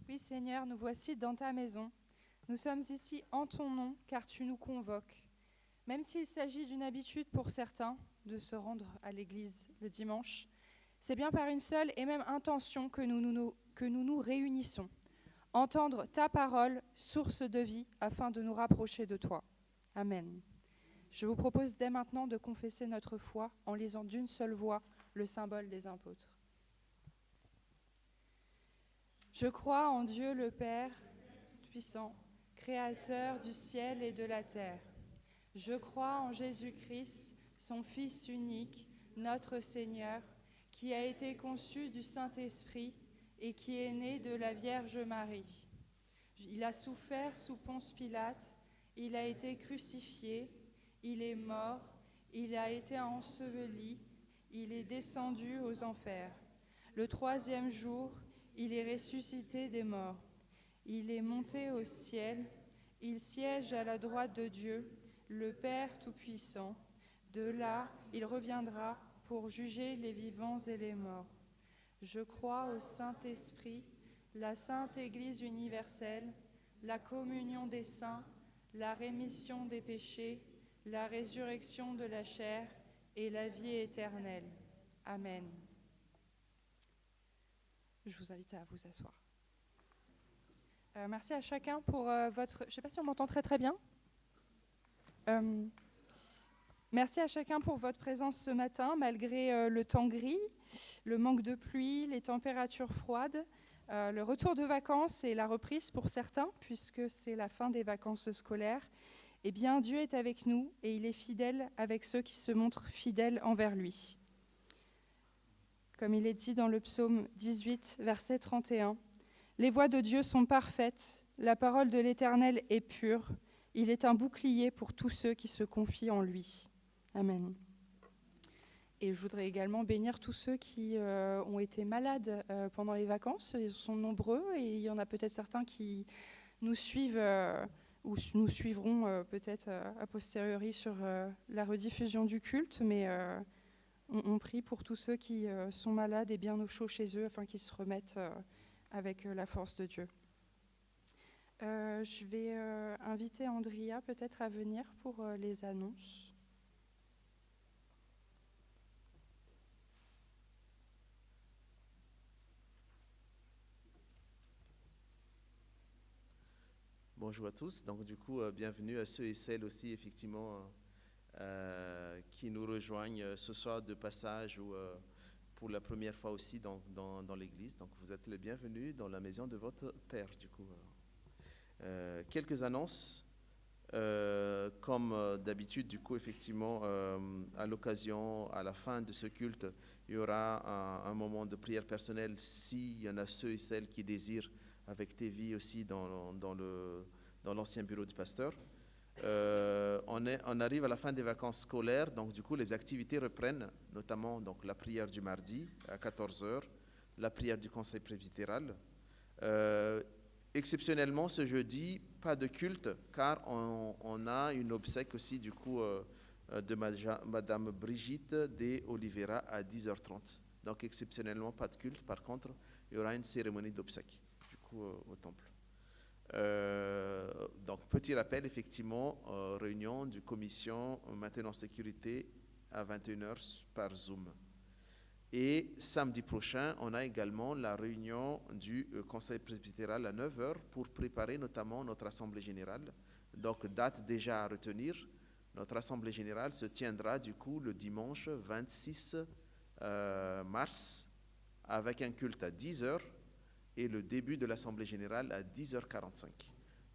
Oui, Seigneur, nous voici dans ta maison. Nous sommes ici en ton nom, car tu nous convoques. Même s'il s'agit d'une habitude pour certains de se rendre à l'église le dimanche, c'est bien par une seule et même intention que nous réunissons. Entendre ta parole, source de vie, afin de nous rapprocher de toi. Amen. Je vous propose dès maintenant de confesser notre foi en lisant d'une seule voix le symbole des apôtres. Je crois en Dieu le Père puissant, créateur du ciel et de la terre. Je crois en Jésus-Christ, son Fils unique, notre Seigneur, qui a été conçu du Saint-Esprit et qui est né de la Vierge Marie. Il a souffert sous Ponce Pilate, il a été crucifié, il est mort, il a été enseveli, il est descendu aux enfers. Le troisième jour, il est ressuscité des morts. Il est monté au ciel, il siège à la droite de Dieu, le Père Tout-Puissant. De là, il reviendra pour juger les vivants et les morts. Je crois au Saint-Esprit, la Sainte Église universelle, la communion des saints, la rémission des péchés, la résurrection de la chair et la vie éternelle. Amen. Je vous invite à vous asseoir. Merci à chacun pour votre... Je ne sais pas si on m'entend très bien. Merci à chacun pour votre présence ce matin, malgré le temps gris, le manque de pluie, les températures froides, le retour de vacances et la reprise pour certains, puisque c'est la fin des vacances scolaires. Eh bien, Dieu est avec nous et il est fidèle avec ceux qui se montrent fidèles envers lui. Comme il est dit dans le psaume 18, verset 31, « Les voies de Dieu sont parfaites, la parole de l'Éternel est pure, il est un bouclier pour tous ceux qui se confient en lui. » Amen. Et je voudrais également bénir tous ceux qui ont été malades pendant les vacances. Ils sont nombreux et il y en a peut-être certains qui nous suivent ou nous suivront peut-être a posteriori sur la rediffusion du culte, mais on prie pour tous ceux qui sont malades et bien au chaud chez eux afin qu'ils se remettent avec la force de Dieu. Je vais inviter Andrea peut-être à venir pour les annonces. Bonjour à tous. Donc du coup, bienvenue à ceux et celles aussi effectivement qui nous rejoignent ce soir de passage ou pour la première fois aussi dans l'église. Donc vous êtes les bienvenus dans la maison de votre Père du coup. Quelques annonces. Comme d'habitude, du coup, effectivement, à l'occasion, à la fin de ce culte, il y aura un moment de prière personnelle s'il y en a ceux et celles qui désirent, avec Tévi aussi dans l'ancien bureau du pasteur. On arrive à la fin des vacances scolaires, donc du coup, les activités reprennent, notamment donc, la prière du mardi à 14h, la prière du conseil presbytéral. Exceptionnellement, ce jeudi, pas de culte, car on a une obsèque aussi, du coup, de Madame Brigitte de Oliveira à 10h30. Donc, exceptionnellement, pas de culte. Par contre, il y aura une cérémonie d'obsèque, du coup, au temple. Donc, petit rappel, effectivement, réunion du commission maintenance sécurité à 21h par Zoom. Et samedi prochain, on a également la réunion du conseil presbytéral à 9h pour préparer notamment notre assemblée générale. Donc, date déjà à retenir. Notre assemblée générale se tiendra du coup le dimanche 26 mars avec un culte à 10h et le début de l'assemblée générale à 10h45.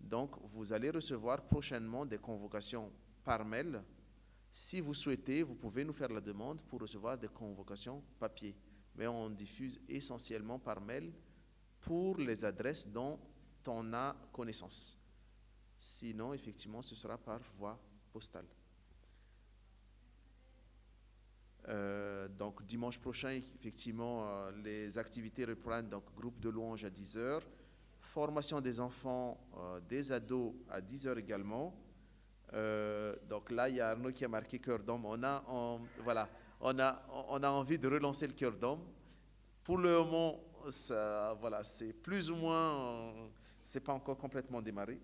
Donc, vous allez recevoir prochainement des convocations par mail. Si vous souhaitez, vous pouvez nous faire la demande pour recevoir des convocations papier. Mais on diffuse essentiellement par mail pour les adresses dont on a connaissance. Sinon, effectivement, ce sera par voie postale. Donc, dimanche prochain, effectivement, les activités reprennent. Donc, groupe de louanges à 10h. Formation des enfants, des ados à 10h également. Donc là, il y a Arnaud qui a marqué cœur d'homme. On a envie de relancer le cœur d'homme. Pour le moment, voilà, c'est plus ou moins, c'est pas encore complètement démarré.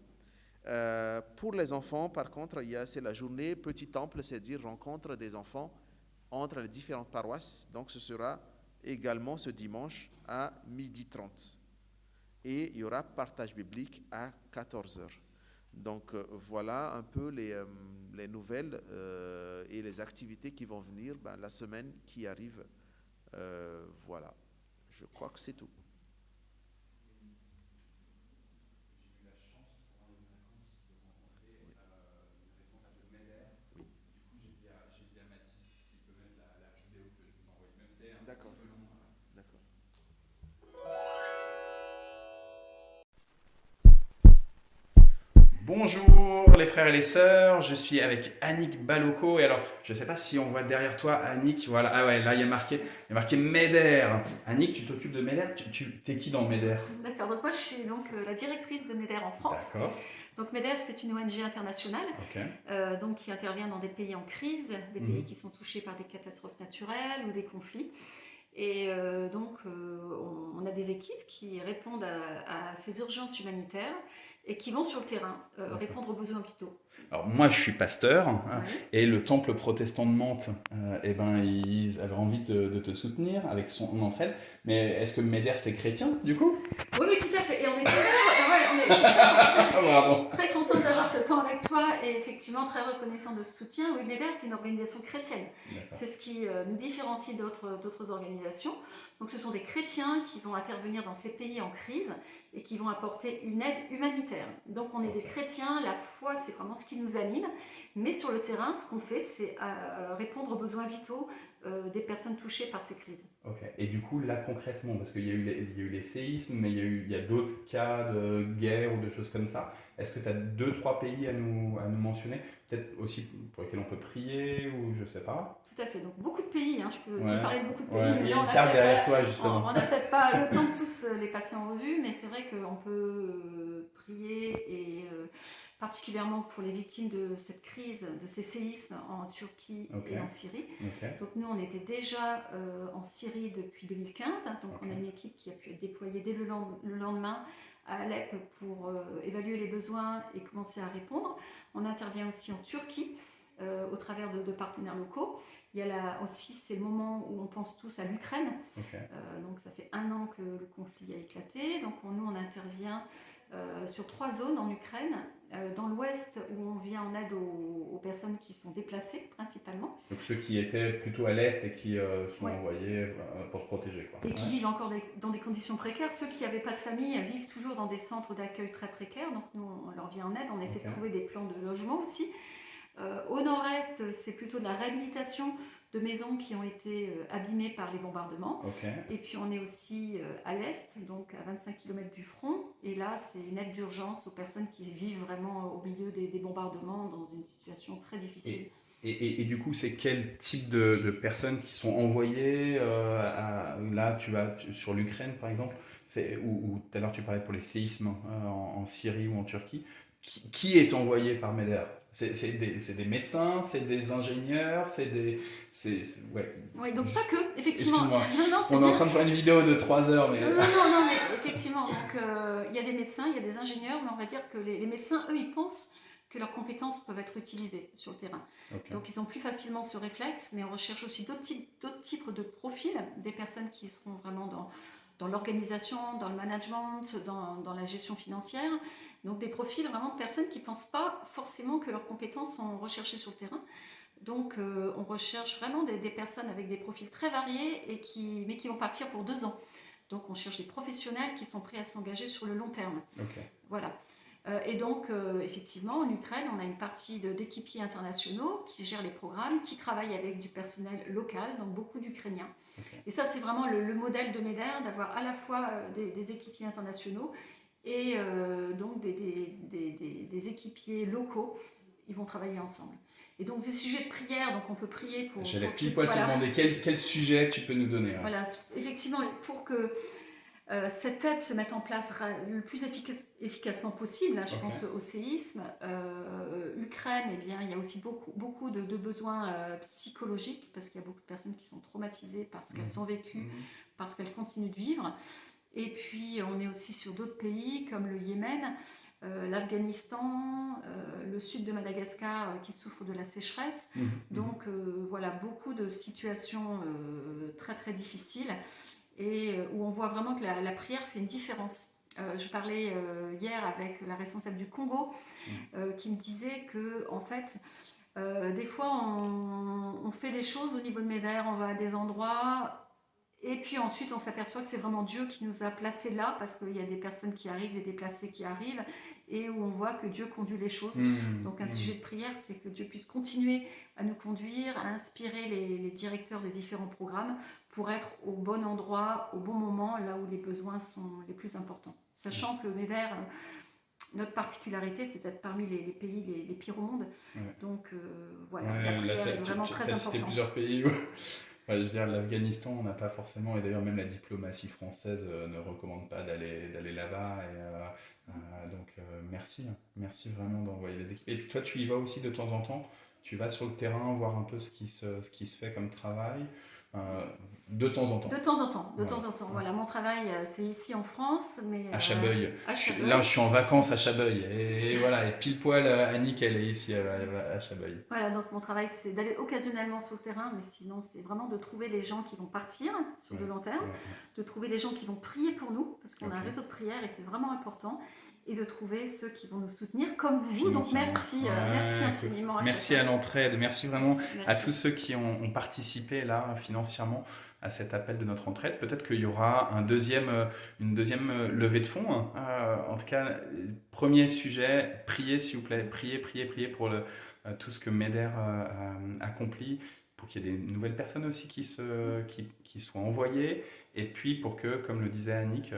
Pour les enfants, par contre, c'est la journée Petit Temple, c'est-à-dire rencontre des enfants entre les différentes paroisses. Donc, ce sera également ce dimanche à 12h30. Et il y aura partage biblique à 14h. Donc, voilà un peu les nouvelles et les activités qui vont venir la semaine qui arrive. Voilà, je crois que c'est tout. D'accord. D'accord. Bonjour les frères et les sœurs, je suis avec Annick Baloko et alors je ne sais pas si on voit derrière toi Annick, voilà, ah ouais là il y a marqué MEDER. Annick, tu t'occupes de MEDER, t'es qui dans MEDER? D'accord, donc moi je suis donc la directrice de MEDER en France. D'accord, Donc MEDER c'est une ONG internationale ok. donc qui intervient dans des pays en crise, des pays qui sont touchés par des catastrophes naturelles ou des conflits. Et donc on a des équipes qui répondent à ces urgences humanitaires et qui vont sur le terrain répondre aux besoins vitaux. Alors moi je suis pasteur hein, Oui. et le temple protestant de Mantes, eh ben, ils avaient envie de te soutenir avec son entraide, mais est-ce que MEDER c'est chrétien du coup? Oui, oui, tout à fait. Et on est je suis très, Bravo. très contente d'avoir ce temps avec toi et effectivement très reconnaissant de ce soutien. Oui, MEDER, c'est une organisation chrétienne. D'accord. C'est ce qui nous différencie d'autres organisations. Donc ce sont des chrétiens qui vont intervenir dans ces pays en crise et qui vont apporter une aide humanitaire. Donc on est des chrétiens, la foi c'est vraiment ce qui nous anime, mais sur le terrain ce qu'on fait c'est répondre aux besoins vitaux des personnes touchées par ces crises. Ok. Et du coup, là concrètement, parce qu'il y a eu les séismes, mais il y a d'autres cas de guerre ou de choses comme ça. Est-ce que tu as 2-3 pays à nous mentionner? Peut-être aussi pour lesquels on peut prier ou je sais pas. Tout à fait, donc beaucoup de pays, hein. Je peux Ouais. te parler de beaucoup de pays. Ouais, mais il y là, a une carte derrière toi on justement. n'a peut-être pas le temps de tous les passer en revue, mais c'est vrai qu'on peut prier et particulièrement pour les victimes de cette crise, de ces séismes en Turquie Ok. et en Syrie. Ok. Donc nous, on était déjà en Syrie depuis 2015, donc Ok. on a une équipe qui a pu être déployée dès le lendemain à Alep pour évaluer les besoins et commencer à répondre. On intervient aussi en Turquie au travers de partenaires locaux. Il y a aussi, c'est le moment où on pense tous à l'Ukraine. Ok. Donc ça fait 1 an que le conflit a éclaté. Donc nous, on intervient sur 3 zones en Ukraine. Dans l'ouest, où on vient en aide aux personnes qui sont déplacées, principalement. Donc ceux qui étaient plutôt à l'est et qui sont Ouais. envoyés pour se protéger, quoi. Et qui vivent encore dans des conditions précaires. Ceux qui n'avaient pas de famille vivent toujours dans des centres d'accueil très précaires. Donc nous, on leur vient en aide. On essaie de trouver des plans de logement aussi. Au nord-est, c'est plutôt de la réhabilitation de maisons qui ont été abîmées par les bombardements. Ok. Et puis on est aussi à l'est, donc à 25 km du front. Et là, c'est une aide d'urgence aux personnes qui vivent vraiment au milieu des bombardements dans une situation très difficile. Et du coup, c'est quel type de personnes qui sont envoyées là, tu vas sur l'Ukraine, par exemple, ou tout à l'heure tu parlais pour les séismes en Syrie ou en Turquie. Qui est envoyé par MEDER? C'est des médecins, c'est des ingénieurs, ouais. Oui, donc pas que, effectivement. Excuse-moi, Non, on est bien. en train de faire une vidéo de 3 heures, mais... Non, mais effectivement, donc il y a des médecins, il y a des ingénieurs, mais on va dire que les médecins, eux, ils pensent que leurs compétences peuvent être utilisées sur le terrain. Okay. Donc ils ont plus facilement ce réflexe, mais on recherche aussi d'autres types de profils, des personnes qui seront vraiment dans l'organisation, dans le management, dans la gestion financière. Donc des profils vraiment de personnes qui ne pensent pas forcément que leurs compétences sont recherchées sur le terrain. Donc on recherche vraiment des personnes avec des profils très variés, mais qui vont partir pour 2 ans. Donc on cherche des professionnels qui sont prêts à s'engager sur le long terme. Okay. Voilà. Et donc effectivement en Ukraine on a une partie d'équipiers internationaux qui gèrent les programmes, qui travaillent avec du personnel local, donc beaucoup d'Ukrainiens. Okay. Et ça c'est vraiment le modèle de MEDER, d'avoir à la fois des équipiers internationaux et donc des équipiers locaux. Ils vont travailler ensemble. Et donc des sujets de prière, donc on peut prier pour... J'allais pile poil te demander quel sujet tu peux nous donner. Hein. Voilà, effectivement, pour que cette aide se mette en place le plus efficacement possible, là, je pense au séisme. Ukraine, eh bien, il y a aussi beaucoup de besoins psychologiques, parce qu'il y a beaucoup de personnes qui sont traumatisées parce qu'elles ont vécu, parce qu'elles continuent de vivre. Et puis, on est aussi sur d'autres pays comme le Yémen, l'Afghanistan, le sud de Madagascar qui souffre de la sécheresse. Donc, voilà, beaucoup de situations très, très difficiles et où on voit vraiment que la prière fait une différence. Je parlais hier avec la responsable du Congo qui me disait que, en fait, des fois, on fait des choses au niveau de MEDER, on va à des endroits, et puis ensuite, on s'aperçoit que c'est vraiment Dieu qui nous a placés là, parce qu'il y a des personnes qui arrivent, des déplacés qui arrivent, et où on voit que Dieu conduit les choses. Donc, un sujet de prière, c'est que Dieu puisse continuer à nous conduire, à inspirer les directeurs des différents programmes pour être au bon endroit, au bon moment, là où les besoins sont les plus importants. Sachant que MEDER, notre particularité, c'est d'être parmi les pays les pires au monde. Donc, voilà, la prière est vraiment très importante. Tu as cité plusieurs pays où... Enfin, je veux dire, l'Afghanistan, on n'a pas forcément, et d'ailleurs même la diplomatie française ne recommande pas d'aller là-bas. Donc merci vraiment d'envoyer les équipes. Et puis toi, tu y vas aussi de temps en temps, tu vas sur le terrain voir un peu ce qui se fait comme travail, de temps en temps. De temps en temps. Voilà, mon travail, c'est ici en France, mais à Chabeuil. à Chabeuil. Là, je suis en vacances à Chabeuil. Et voilà, et pile poil, Annick, elle est ici à Chabeuil. Voilà, donc mon travail, c'est d'aller occasionnellement sur le terrain, mais sinon, c'est vraiment de trouver les gens qui vont partir sur le long terme, de trouver les gens qui vont prier pour nous, parce qu'on a un réseau de prière et c'est vraiment important, et de trouver ceux qui vont nous soutenir, comme vous. Donc merci infiniment. Merci à l'entraide, merci vraiment à tous ceux qui ont participé là financièrement à cet appel de notre entraide. Peut-être qu'il y aura une deuxième levée de fonds. En tout cas, premier sujet, priez s'il vous plaît, priez pour tout ce que MEDER accomplit, pour qu'il y ait des nouvelles personnes aussi qui soient envoyées, et puis pour que, comme le disait Annick,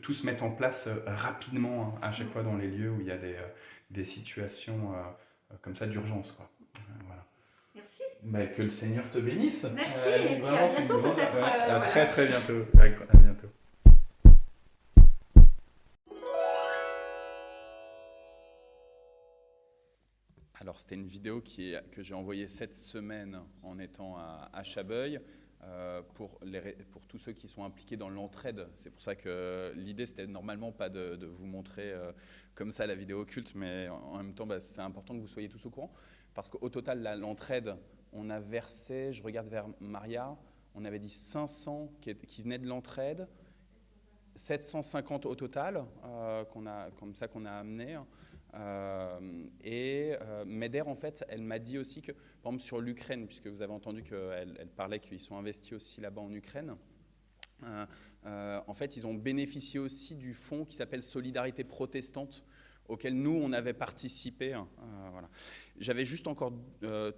tout se mette en place rapidement à chaque fois dans les lieux où il y a des situations comme ça d'urgence, quoi. Voilà. Merci. Que le Seigneur te bénisse. Merci, et puis à bientôt peut-être. À très bientôt. À bientôt. Alors c'était une vidéo que j'ai envoyée cette semaine en étant à Chabeuil. Pour tous ceux qui sont impliqués dans l'entraide. C'est pour ça que l'idée, c'était normalement pas de vous montrer comme ça la vidéo occulte, mais en même temps, c'est important que vous soyez tous au courant. Parce qu'au total, l'entraide, on a versé, je regarde vers Maria, on avait dit 500 qui venaient de l'entraide, 750 au total, qu'on a amené. MEDER, en fait, elle m'a dit aussi que, par exemple, sur l'Ukraine, puisque vous avez entendu qu'elle parlait qu'ils sont investis aussi là-bas en Ukraine, en fait, ils ont bénéficié aussi du fonds qui s'appelle Solidarité protestante, auquel nous, on avait participé. Voilà. J'avais juste encore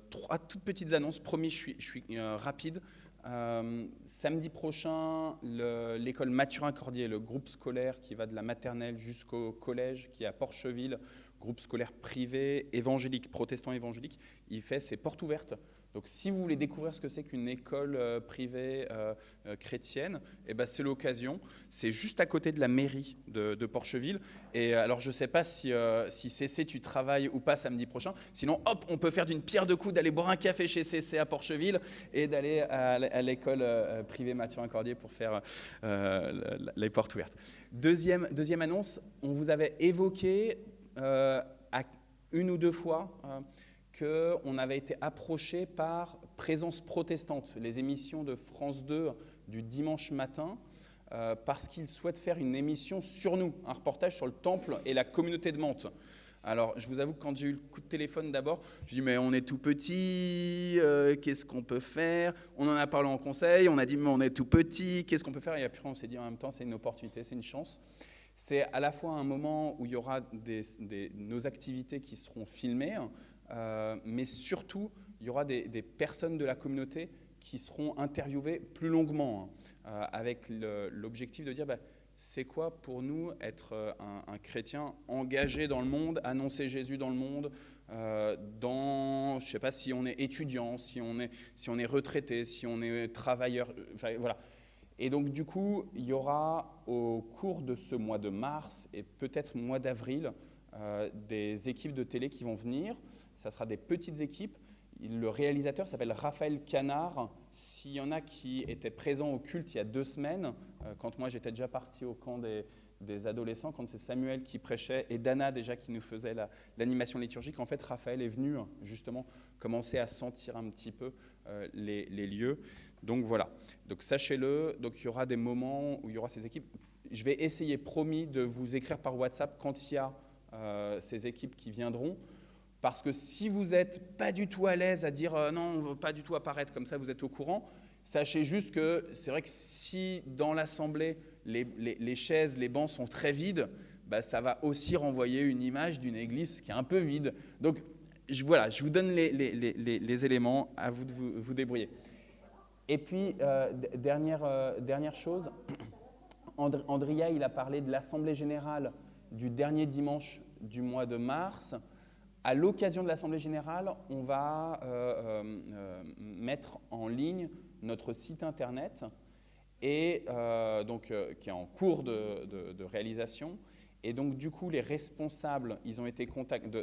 3 toutes petites annonces. Promis, je suis rapide. Samedi prochain, l'école Mathurin-Cordier, le groupe scolaire qui va de la maternelle jusqu'au collège, qui est à Porcheville, groupe scolaire privé, évangélique, protestant évangélique, il fait ses portes ouvertes. Donc si vous voulez découvrir ce que c'est qu'une école privée chrétienne, c'est l'occasion. C'est juste à côté de la mairie de Porcheville. Et alors je ne sais pas si CC tu travailles ou pas samedi prochain. Sinon, hop, on peut faire d'une pierre deux coups, d'aller boire un café chez CC à Porcheville et d'aller à l'école privée Mathurin-Cordier pour faire les portes ouvertes. Deuxième annonce, on vous avait évoqué à une ou deux fois qu'on avait été approché par Présence protestante, les émissions de France 2 du dimanche matin, parce qu'ils souhaitent faire une émission sur nous, un reportage sur le temple et la communauté de Mantes. Alors, je vous avoue que quand j'ai eu le coup de téléphone d'abord, je dis mais on est tout petit, qu'est-ce qu'on peut faire? On en a parlé en conseil, on a dit mais on est tout petit, qu'est-ce qu'on peut faire? Et après on s'est dit en même temps c'est une opportunité, c'est une chance. C'est à la fois un moment où il y aura nos activités qui seront filmées, mais surtout, il y aura des personnes de la communauté qui seront interviewées plus longuement, avec l'objectif de dire c'est quoi pour nous être un chrétien engagé dans le monde, annoncer Jésus dans le monde, je ne sais pas si on est étudiant, si on est retraité, si on est travailleur, voilà. Et donc du coup, il y aura au cours de ce mois de mars et peut-être mois d'avril, des équipes de télé qui vont venir. Ça sera des petites équipes. Le réalisateur s'appelle Raphaël Canard. S'il y en a qui étaient présents au culte il y a 2 semaines, quand moi j'étais déjà parti au camp des adolescents, quand c'est Samuel qui prêchait et Dana déjà qui nous faisait l'animation liturgique, en fait Raphaël est venu justement commencer à sentir un petit peu les lieux. Donc voilà, donc sachez-le, donc il y aura des moments où il y aura ces équipes. Je vais essayer, promis, de vous écrire par WhatsApp quand il y a ces équipes qui viendront. Parce que si vous n'êtes pas du tout à l'aise à dire non, on ne veut pas du tout apparaître comme ça, vous êtes au courant, sachez juste que c'est vrai que si dans l'assemblée, les chaises, les bancs sont très vides, bah, ça va aussi renvoyer une image d'une église qui est un peu vide. Donc voilà, je vous donne les éléments, à vous de vous débrouiller. Et puis, dernière chose, Andrea, il a parlé de l'Assemblée générale du dernier dimanche du mois de mars. À l'occasion de l'Assemblée générale, on va mettre en ligne notre site internet et, qui est en cours de réalisation. Et donc, du coup, les responsables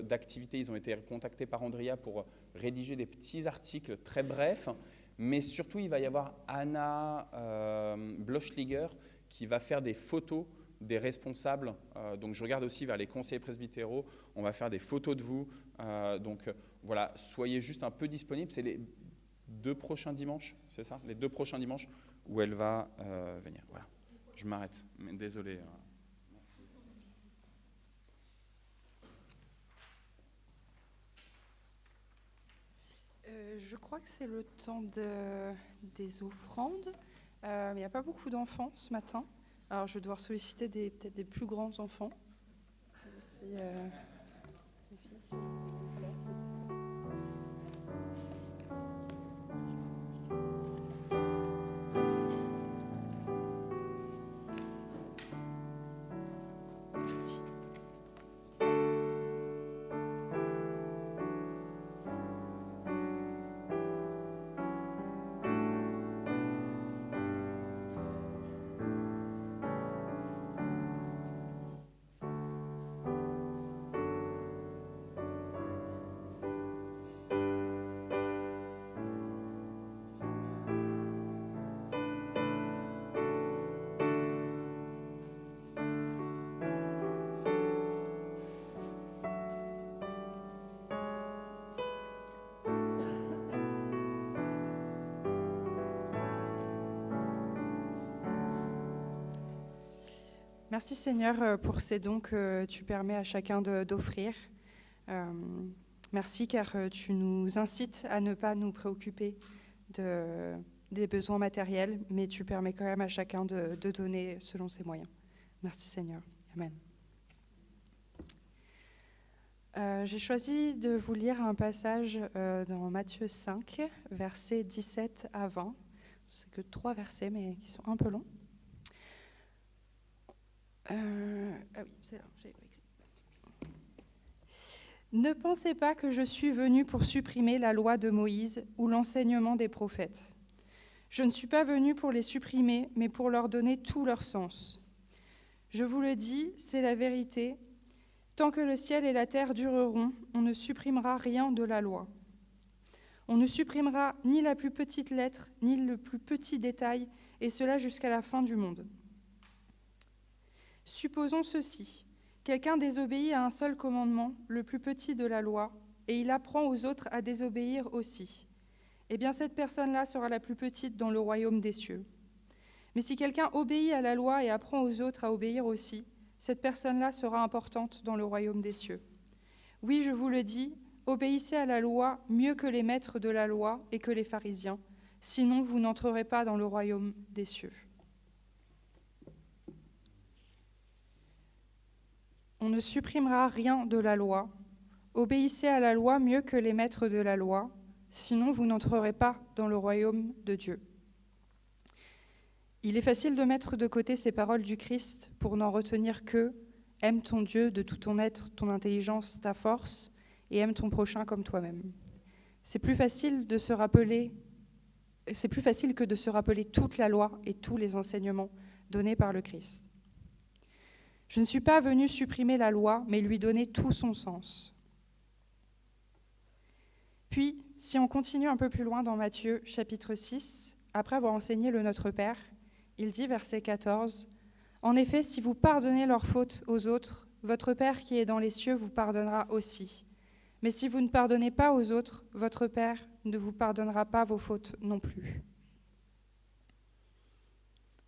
d'activités, ils ont été contactés par Andrea pour rédiger des petits articles très brefs. Mais surtout, il va y avoir Anna Bloschliger qui va faire des photos des responsables, donc je regarde aussi vers les conseillers presbytéraux, on va faire des photos de vous, voilà, soyez juste un peu disponibles, c'est les 2 prochains dimanches, c'est ça, les 2 prochains dimanches où elle va venir, voilà, je m'arrête, mais désolé. Je crois que c'est le temps des offrandes, il n'y a pas beaucoup d'enfants ce matin. Alors, je vais devoir solliciter peut-être des plus grands enfants. Merci. Merci Seigneur pour ces dons que tu permets à chacun d'offrir. Merci car tu nous incites à ne pas nous préoccuper des besoins matériels, mais tu permets quand même à chacun de donner selon ses moyens. Merci Seigneur. Amen. J'ai choisi de vous lire un passage dans Matthieu 5, versets 17 à 20. C'est que 3 versets, mais qui sont un peu longs. Oui, c'est là, j'avais pas écrit. Ne pensez pas que je suis venu pour supprimer la loi de Moïse ou l'enseignement des prophètes. Je ne suis pas venu pour les supprimer, mais pour leur donner tout leur sens. Je vous le dis, c'est la vérité. Tant que le ciel et la terre dureront, on ne supprimera rien de la loi. On ne supprimera ni la plus petite lettre, ni le plus petit détail, et cela jusqu'à la fin du monde. Supposons ceci. Quelqu'un désobéit à un seul commandement, le plus petit de la loi, et il apprend aux autres à désobéir aussi. Eh bien, cette personne-là sera la plus petite dans le royaume des cieux. Mais si quelqu'un obéit à la loi et apprend aux autres à obéir aussi, cette personne-là sera importante dans le royaume des cieux. Oui, je vous le dis, obéissez à la loi mieux que les maîtres de la loi et que les pharisiens, sinon vous n'entrerez pas dans le royaume des cieux. On ne supprimera rien de la loi. Obéissez à la loi mieux que les maîtres de la loi, sinon vous n'entrerez pas dans le royaume de Dieu. Il est facile de mettre de côté ces paroles du Christ pour n'en retenir que « Aime ton Dieu de tout ton être, ton intelligence, ta force, et aime ton prochain comme toi-même ». C'est plus facile que de se rappeler toute la loi et tous les enseignements donnés par le Christ. Je ne suis pas venu supprimer la loi, mais lui donner tout son sens. Puis, si on continue un peu plus loin dans Matthieu, chapitre 6, après avoir enseigné le Notre Père, il dit, verset 14, « En effet, si vous pardonnez leurs fautes aux autres, votre Père qui est dans les cieux vous pardonnera aussi. Mais si vous ne pardonnez pas aux autres, votre Père ne vous pardonnera pas vos fautes non plus. »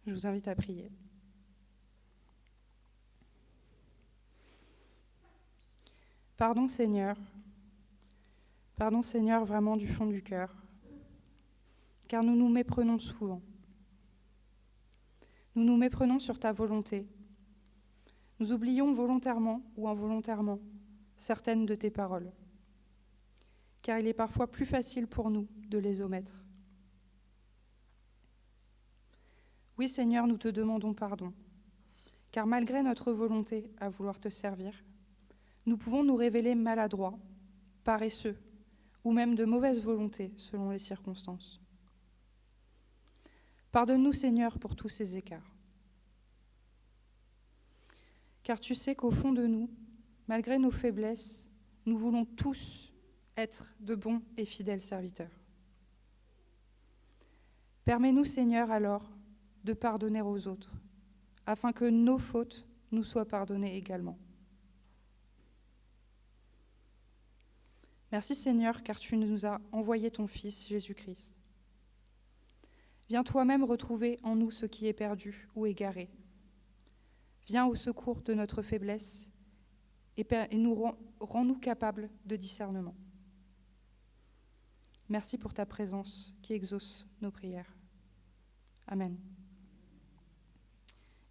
Je vous invite à prier. Pardon Seigneur vraiment du fond du cœur, car nous nous méprenons souvent. Nous nous méprenons sur ta volonté. Nous oublions volontairement ou involontairement certaines de tes paroles, car il est parfois plus facile pour nous de les omettre. Oui Seigneur, nous te demandons pardon, car malgré notre volonté à vouloir te servir, nous pouvons nous révéler maladroits, paresseux, ou même de mauvaise volonté selon les circonstances. Pardonne-nous Seigneur pour tous ces écarts. Car tu sais qu'au fond de nous, malgré nos faiblesses, nous voulons tous être de bons et fidèles serviteurs. Permets-nous Seigneur alors de pardonner aux autres, afin que nos fautes nous soient pardonnées également. Merci Seigneur, car tu nous as envoyé ton Fils, Jésus-Christ. Viens toi-même retrouver en nous ce qui est perdu ou égaré. Viens au secours de notre faiblesse et rends-nous capables de discernement. Merci pour ta présence qui exauce nos prières. Amen.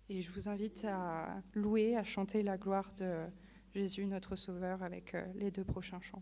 Et je vous invite à louer, à chanter la gloire de Jésus, notre Sauveur, avec les 2 prochains chants.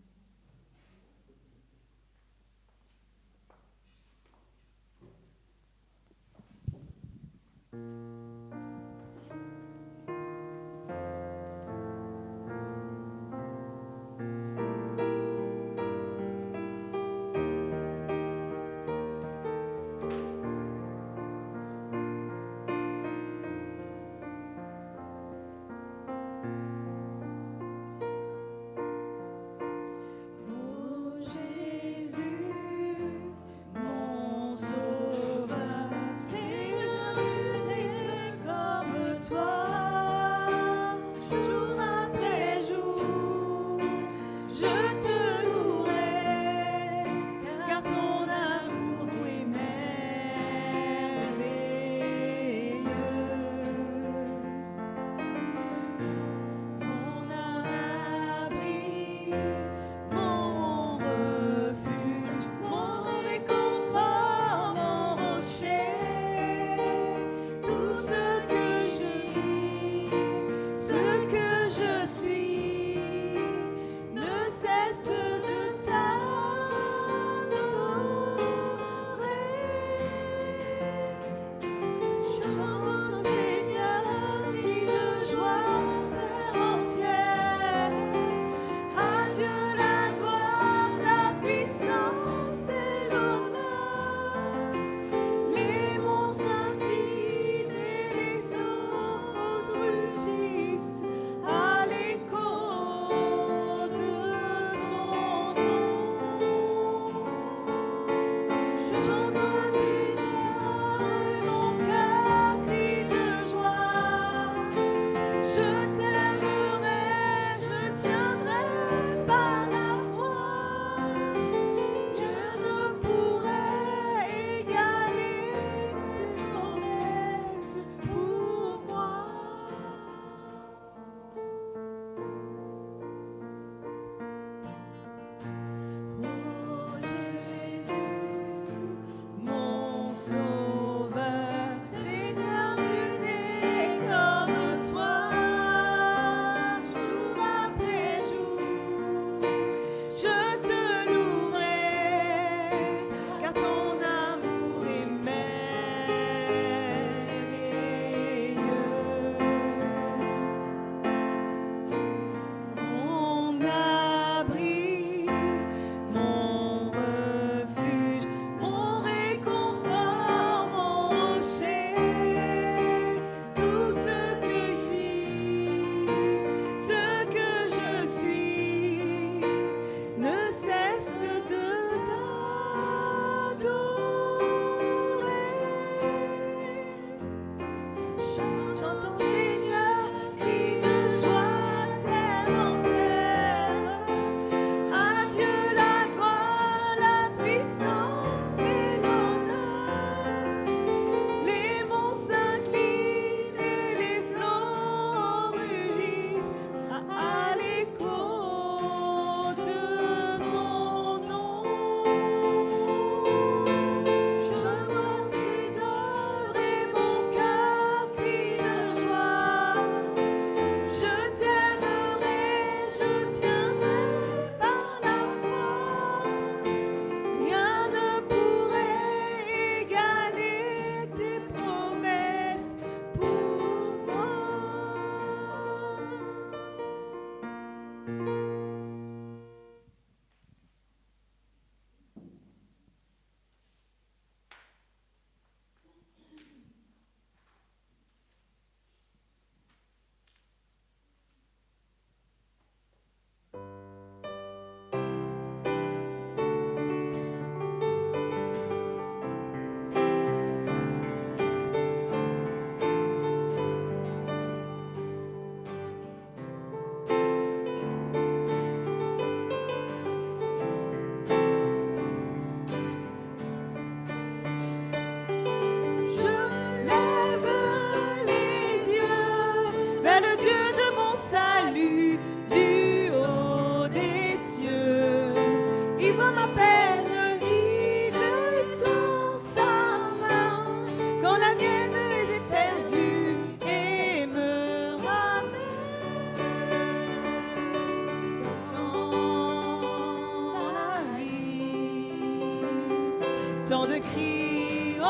cris, oh,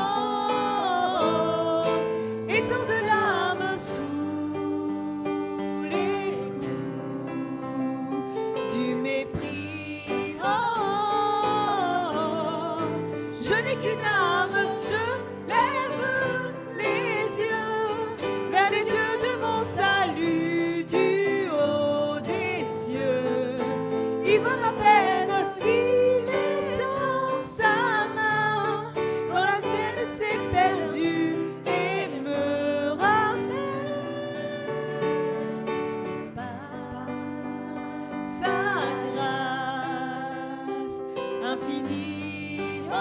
oh, oh, et tant de larmes sous les coups du mépris, oh, oh, oh, je n'ai qu'une âme, je lève les yeux vers les dieux de mon salut du haut des cieux. Il vaut ma peine, il est dans sa main quand la sienne s'est perdue et me ramène par sa grâce infinie. Oh,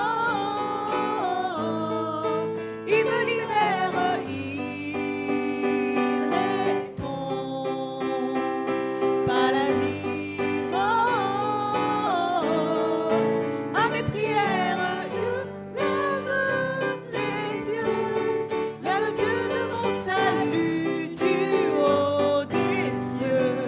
oh, oh, il me libère, il répond par la vie. Oh, oh, oh, à mes prières, je lève les yeux vers le Dieu de mon salut du haut des cieux.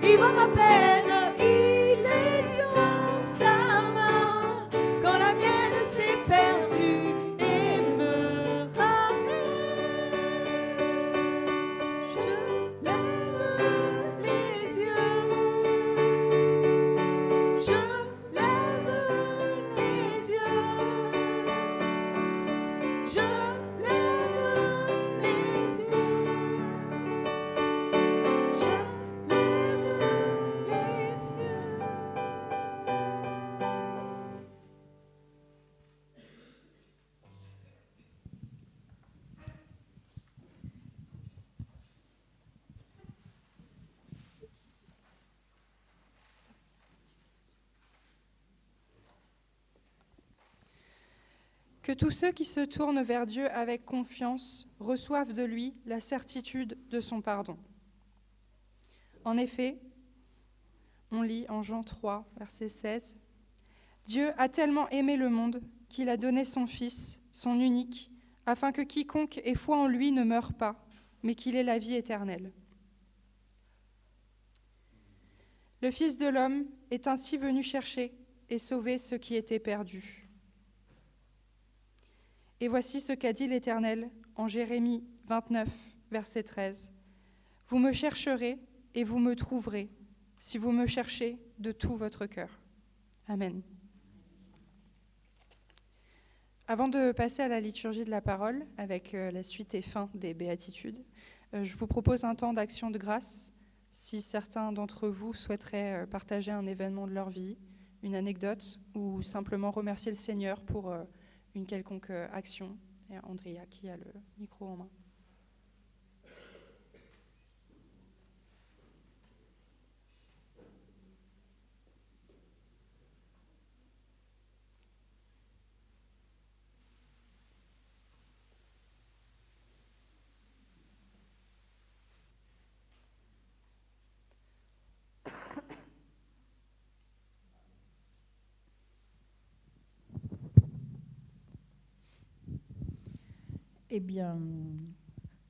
Il voit ma peine, il est dans sa main quand la mienne s'est perdue et me ramène. Je lève les yeux, je lève les yeux, je lève les yeux, je lève les yeux. Que tous ceux qui se tournent vers Dieu avec confiance reçoivent de lui la certitude de son pardon. En effet, on lit en Jean 3, verset 16, « Dieu a tellement aimé le monde qu'il a donné son Fils, son unique, afin que quiconque ait foi en lui ne meure pas, mais qu'il ait la vie éternelle. » Le Fils de l'homme est ainsi venu chercher et sauver ceux qui étaient perdus. Et voici ce qu'a dit l'Éternel en Jérémie 29, verset 13. « Vous me chercherez et vous me trouverez, si vous me cherchez de tout votre cœur. » Amen. Avant de passer à la liturgie de la parole, avec la suite et fin des béatitudes, je vous propose un temps d'action de grâce. Si certains d'entre vous souhaiteraient partager un événement de leur vie, une anecdote, ou simplement remercier le Seigneur pour une quelconque action. Et Andrea qui a le micro en main. Eh bien,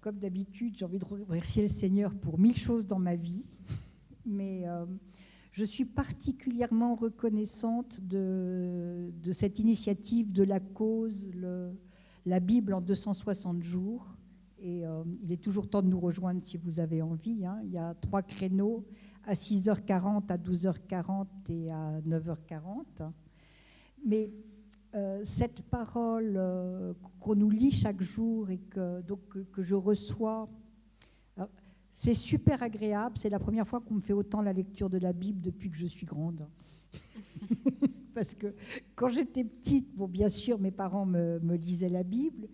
comme d'habitude, j'ai envie de remercier le Seigneur pour 1000 choses dans ma vie, mais je suis particulièrement reconnaissante de cette initiative de la cause, la Bible en 260 jours. Et il est toujours temps de nous rejoindre si vous avez envie. Hein. Il y a 3 créneaux, à 6h40, à 12h40 et à 9h40. Mais cette parole qu'on nous lit chaque jour et que je reçois, c'est super agréable. C'est la première fois qu'on me fait autant la lecture de la Bible depuis que je suis grande. Parce que quand j'étais petite, bon, bien sûr, mes parents me lisaient la Bible,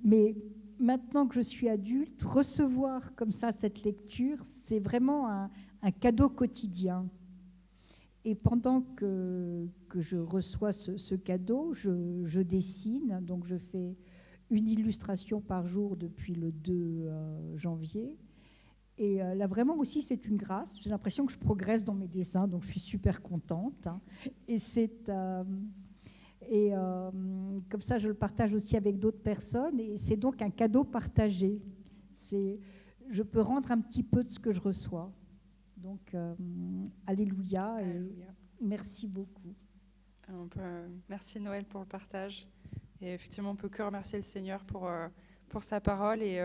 mais maintenant que je suis adulte, recevoir comme ça cette lecture, c'est vraiment un cadeau quotidien. Et pendant que je reçois ce cadeau, je dessine. Donc je fais une illustration par jour depuis le 2 janvier. Et là, vraiment aussi, c'est une grâce. J'ai l'impression que je progresse dans mes dessins, donc je suis super contente. Hein. Et comme ça, je le partage aussi avec d'autres personnes. Et c'est donc un cadeau partagé. Je peux rendre un petit peu de ce que je reçois. Donc, alléluia, et merci beaucoup. Merci Noël pour le partage. Et effectivement, on peut que remercier le Seigneur pour sa parole et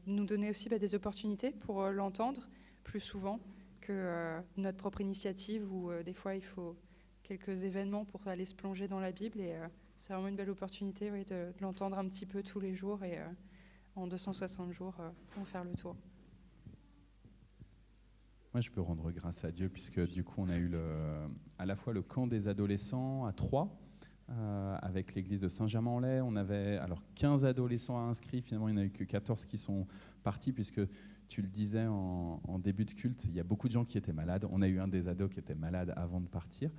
nous donner aussi des opportunités pour l'entendre plus souvent que notre propre initiative où des fois il faut quelques événements pour aller se plonger dans la Bible. Et c'est vraiment une belle opportunité de l'entendre un petit peu tous les jours et en 260 jours, en faire le tour. Moi, je veux rendre grâce à Dieu puisque du coup, on a eu à la fois le camp des adolescents à Troyes avec l'église de Saint-Germain-en-Laye. On avait 15 adolescents inscrits. Finalement, il n'y en a eu que 14 qui sont partis puisque tu le disais en début de culte, il y a beaucoup de gens qui étaient malades. On a eu un des ados qui était malade avant de partir.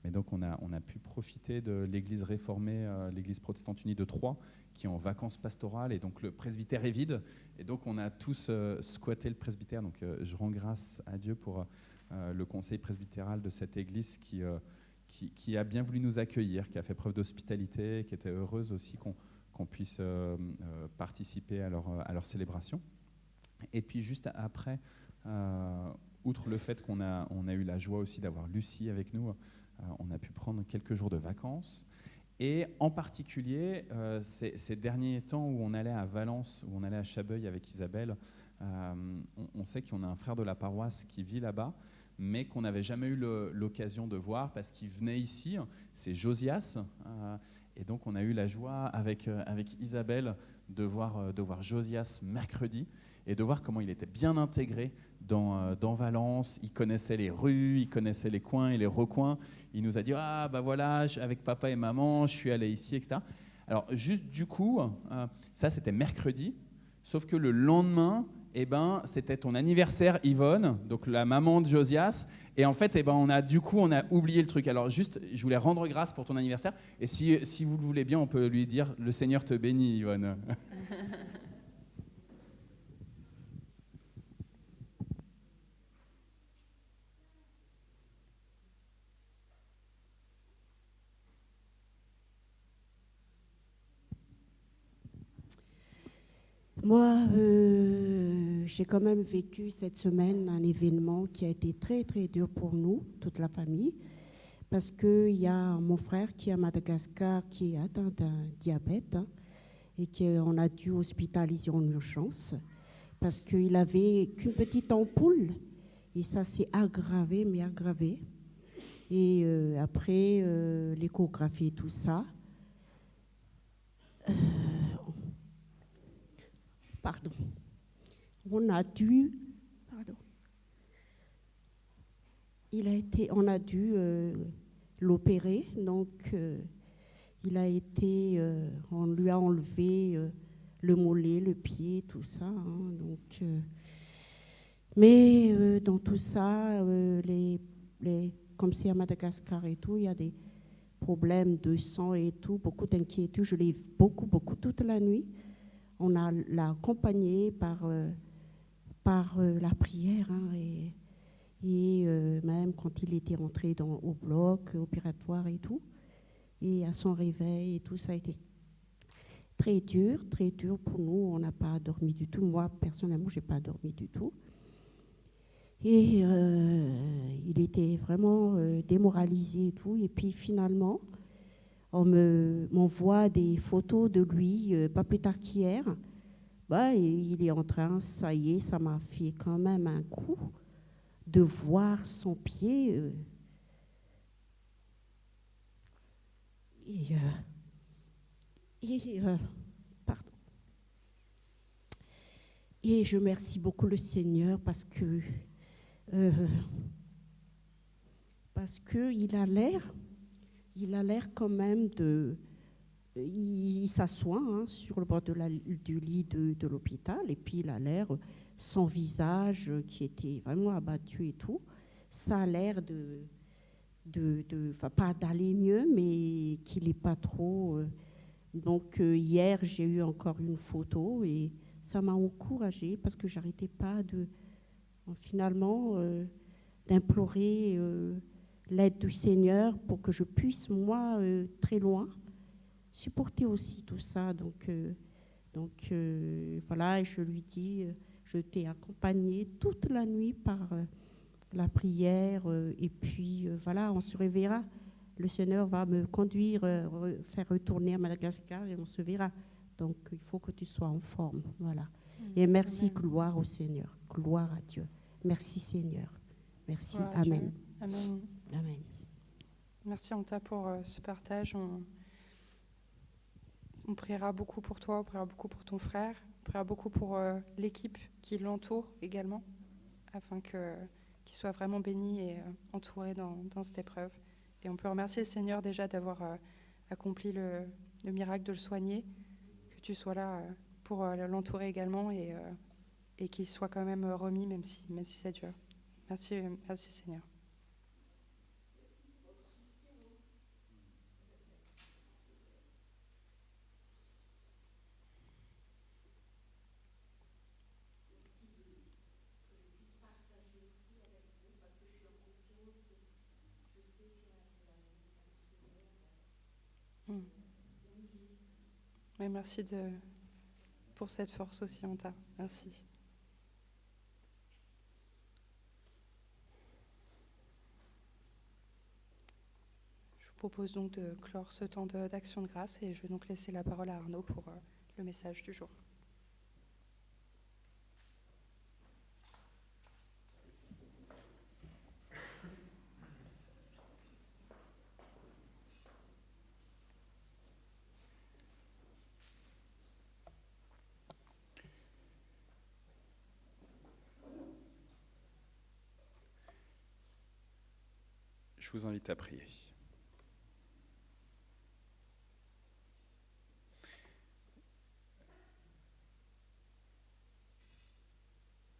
Mais donc, on a pu profiter de l'église réformée, l'église protestante unie de Troyes, qui est en vacances pastorales. Et donc, le presbytère est vide. Et donc, on a tous squatté le presbytère. Donc, je rends grâce à Dieu pour le conseil presbytéral de cette église qui a bien voulu nous accueillir, qui a fait preuve d'hospitalité, qui était heureuse aussi qu'on puisse participer à leur célébration. Et puis, juste après, outre le fait qu'on a eu la joie aussi d'avoir Lucie avec nous, on a pu prendre quelques jours de vacances. Et en particulier, ces derniers temps où on allait à Valence, où on allait à Chabeuil avec Isabelle, on sait qu'on a un frère de la paroisse qui vit là-bas, mais qu'on n'avait jamais eu l'occasion de voir parce qu'il venait ici, c'est Josias. Et donc on a eu la joie avec Isabelle de voir Josias mercredi et de voir comment il était bien intégré dans Valence. Il connaissait les rues, il connaissait les coins et les recoins. Il nous a dit « Ah, bah voilà, avec papa et maman, je suis allé ici, etc. » Alors, juste du coup, ça, c'était mercredi. Sauf que le lendemain, c'était ton anniversaire, Yvonne, donc la maman de Josias. Et en fait, on a oublié le truc. Alors, juste, je voulais rendre grâce pour ton anniversaire. Et si vous le voulez bien, on peut lui dire « Le Seigneur te bénit, Yvonne. » Moi, j'ai quand même vécu cette semaine un événement qui a été très, très dur pour nous, toute la famille, parce qu'il y a mon frère qui est à Madagascar, qui est atteint d'un diabète, et qu'on a dû hospitaliser en urgence, parce qu'il avait qu'une petite ampoule, et ça s'est aggravé, mais aggravé. Et après l'échographie et tout ça, on a dû l'opérer, donc on lui a enlevé le mollet, le pied, tout ça. Mais dans tout ça, comme c'est à Madagascar et tout, il y a des problèmes de sang et tout, beaucoup d'inquiétudes. Je l'ai beaucoup toute la nuit. On l'a accompagné par la prière, et même quand il était rentré au bloc opératoire et tout, et à son réveil et tout, ça a été très dur pour nous. On n'a pas dormi du tout. Moi, personnellement, je n'ai pas dormi du tout. Et il était vraiment démoralisé et tout. Et puis finalement, on m'envoie des photos de lui, pas plus tard qu'hier. Il est en train, ça y est, ça m'a fait quand même un coup de voir son pied. Pardon. Et je remercie beaucoup le Seigneur parce que il a l'air quand même il s'assoit sur le bord du lit de l'hôpital, et puis il a l'air, son visage qui était vraiment abattu et tout, ça a l'air pas d'aller mieux, mais qu'il n'est pas trop. Donc hier, j'ai eu encore une photo et ça m'a encouragée parce que j'arrêtais pas finalement d'implorer l'aide du Seigneur pour que je puisse, moi, très loin, supporter aussi tout ça. Donc voilà, et je lui dis, je t'ai accompagnée toute la nuit par la prière, et puis voilà, on se reverra le Seigneur va me conduire, faire retourner à Madagascar et on se verra. Donc, il faut que tu sois en forme. Voilà. Et merci, Amen. gloire au Seigneur. Gloire à Dieu. Merci, Seigneur. Merci. Gloire à Amen. Dieu. Amen. Amen. Merci Anta pour ce partage. On priera beaucoup pour toi, on priera beaucoup pour ton frère, on priera beaucoup pour l'équipe qui l'entoure également, afin qu'il soit vraiment béni et entouré dans cette épreuve. Et on peut remercier le Seigneur déjà d'avoir accompli le miracle de le soigner, que tu sois là pour l'entourer également et qu'il soit quand même remis, même si c'est dur. Merci Seigneur. Mais merci pour cette force aussi, Anta. Merci. Je vous propose donc de clore ce temps d'action de grâce et je vais donc laisser la parole à Arnaud pour le message du jour. Je vous invite à prier.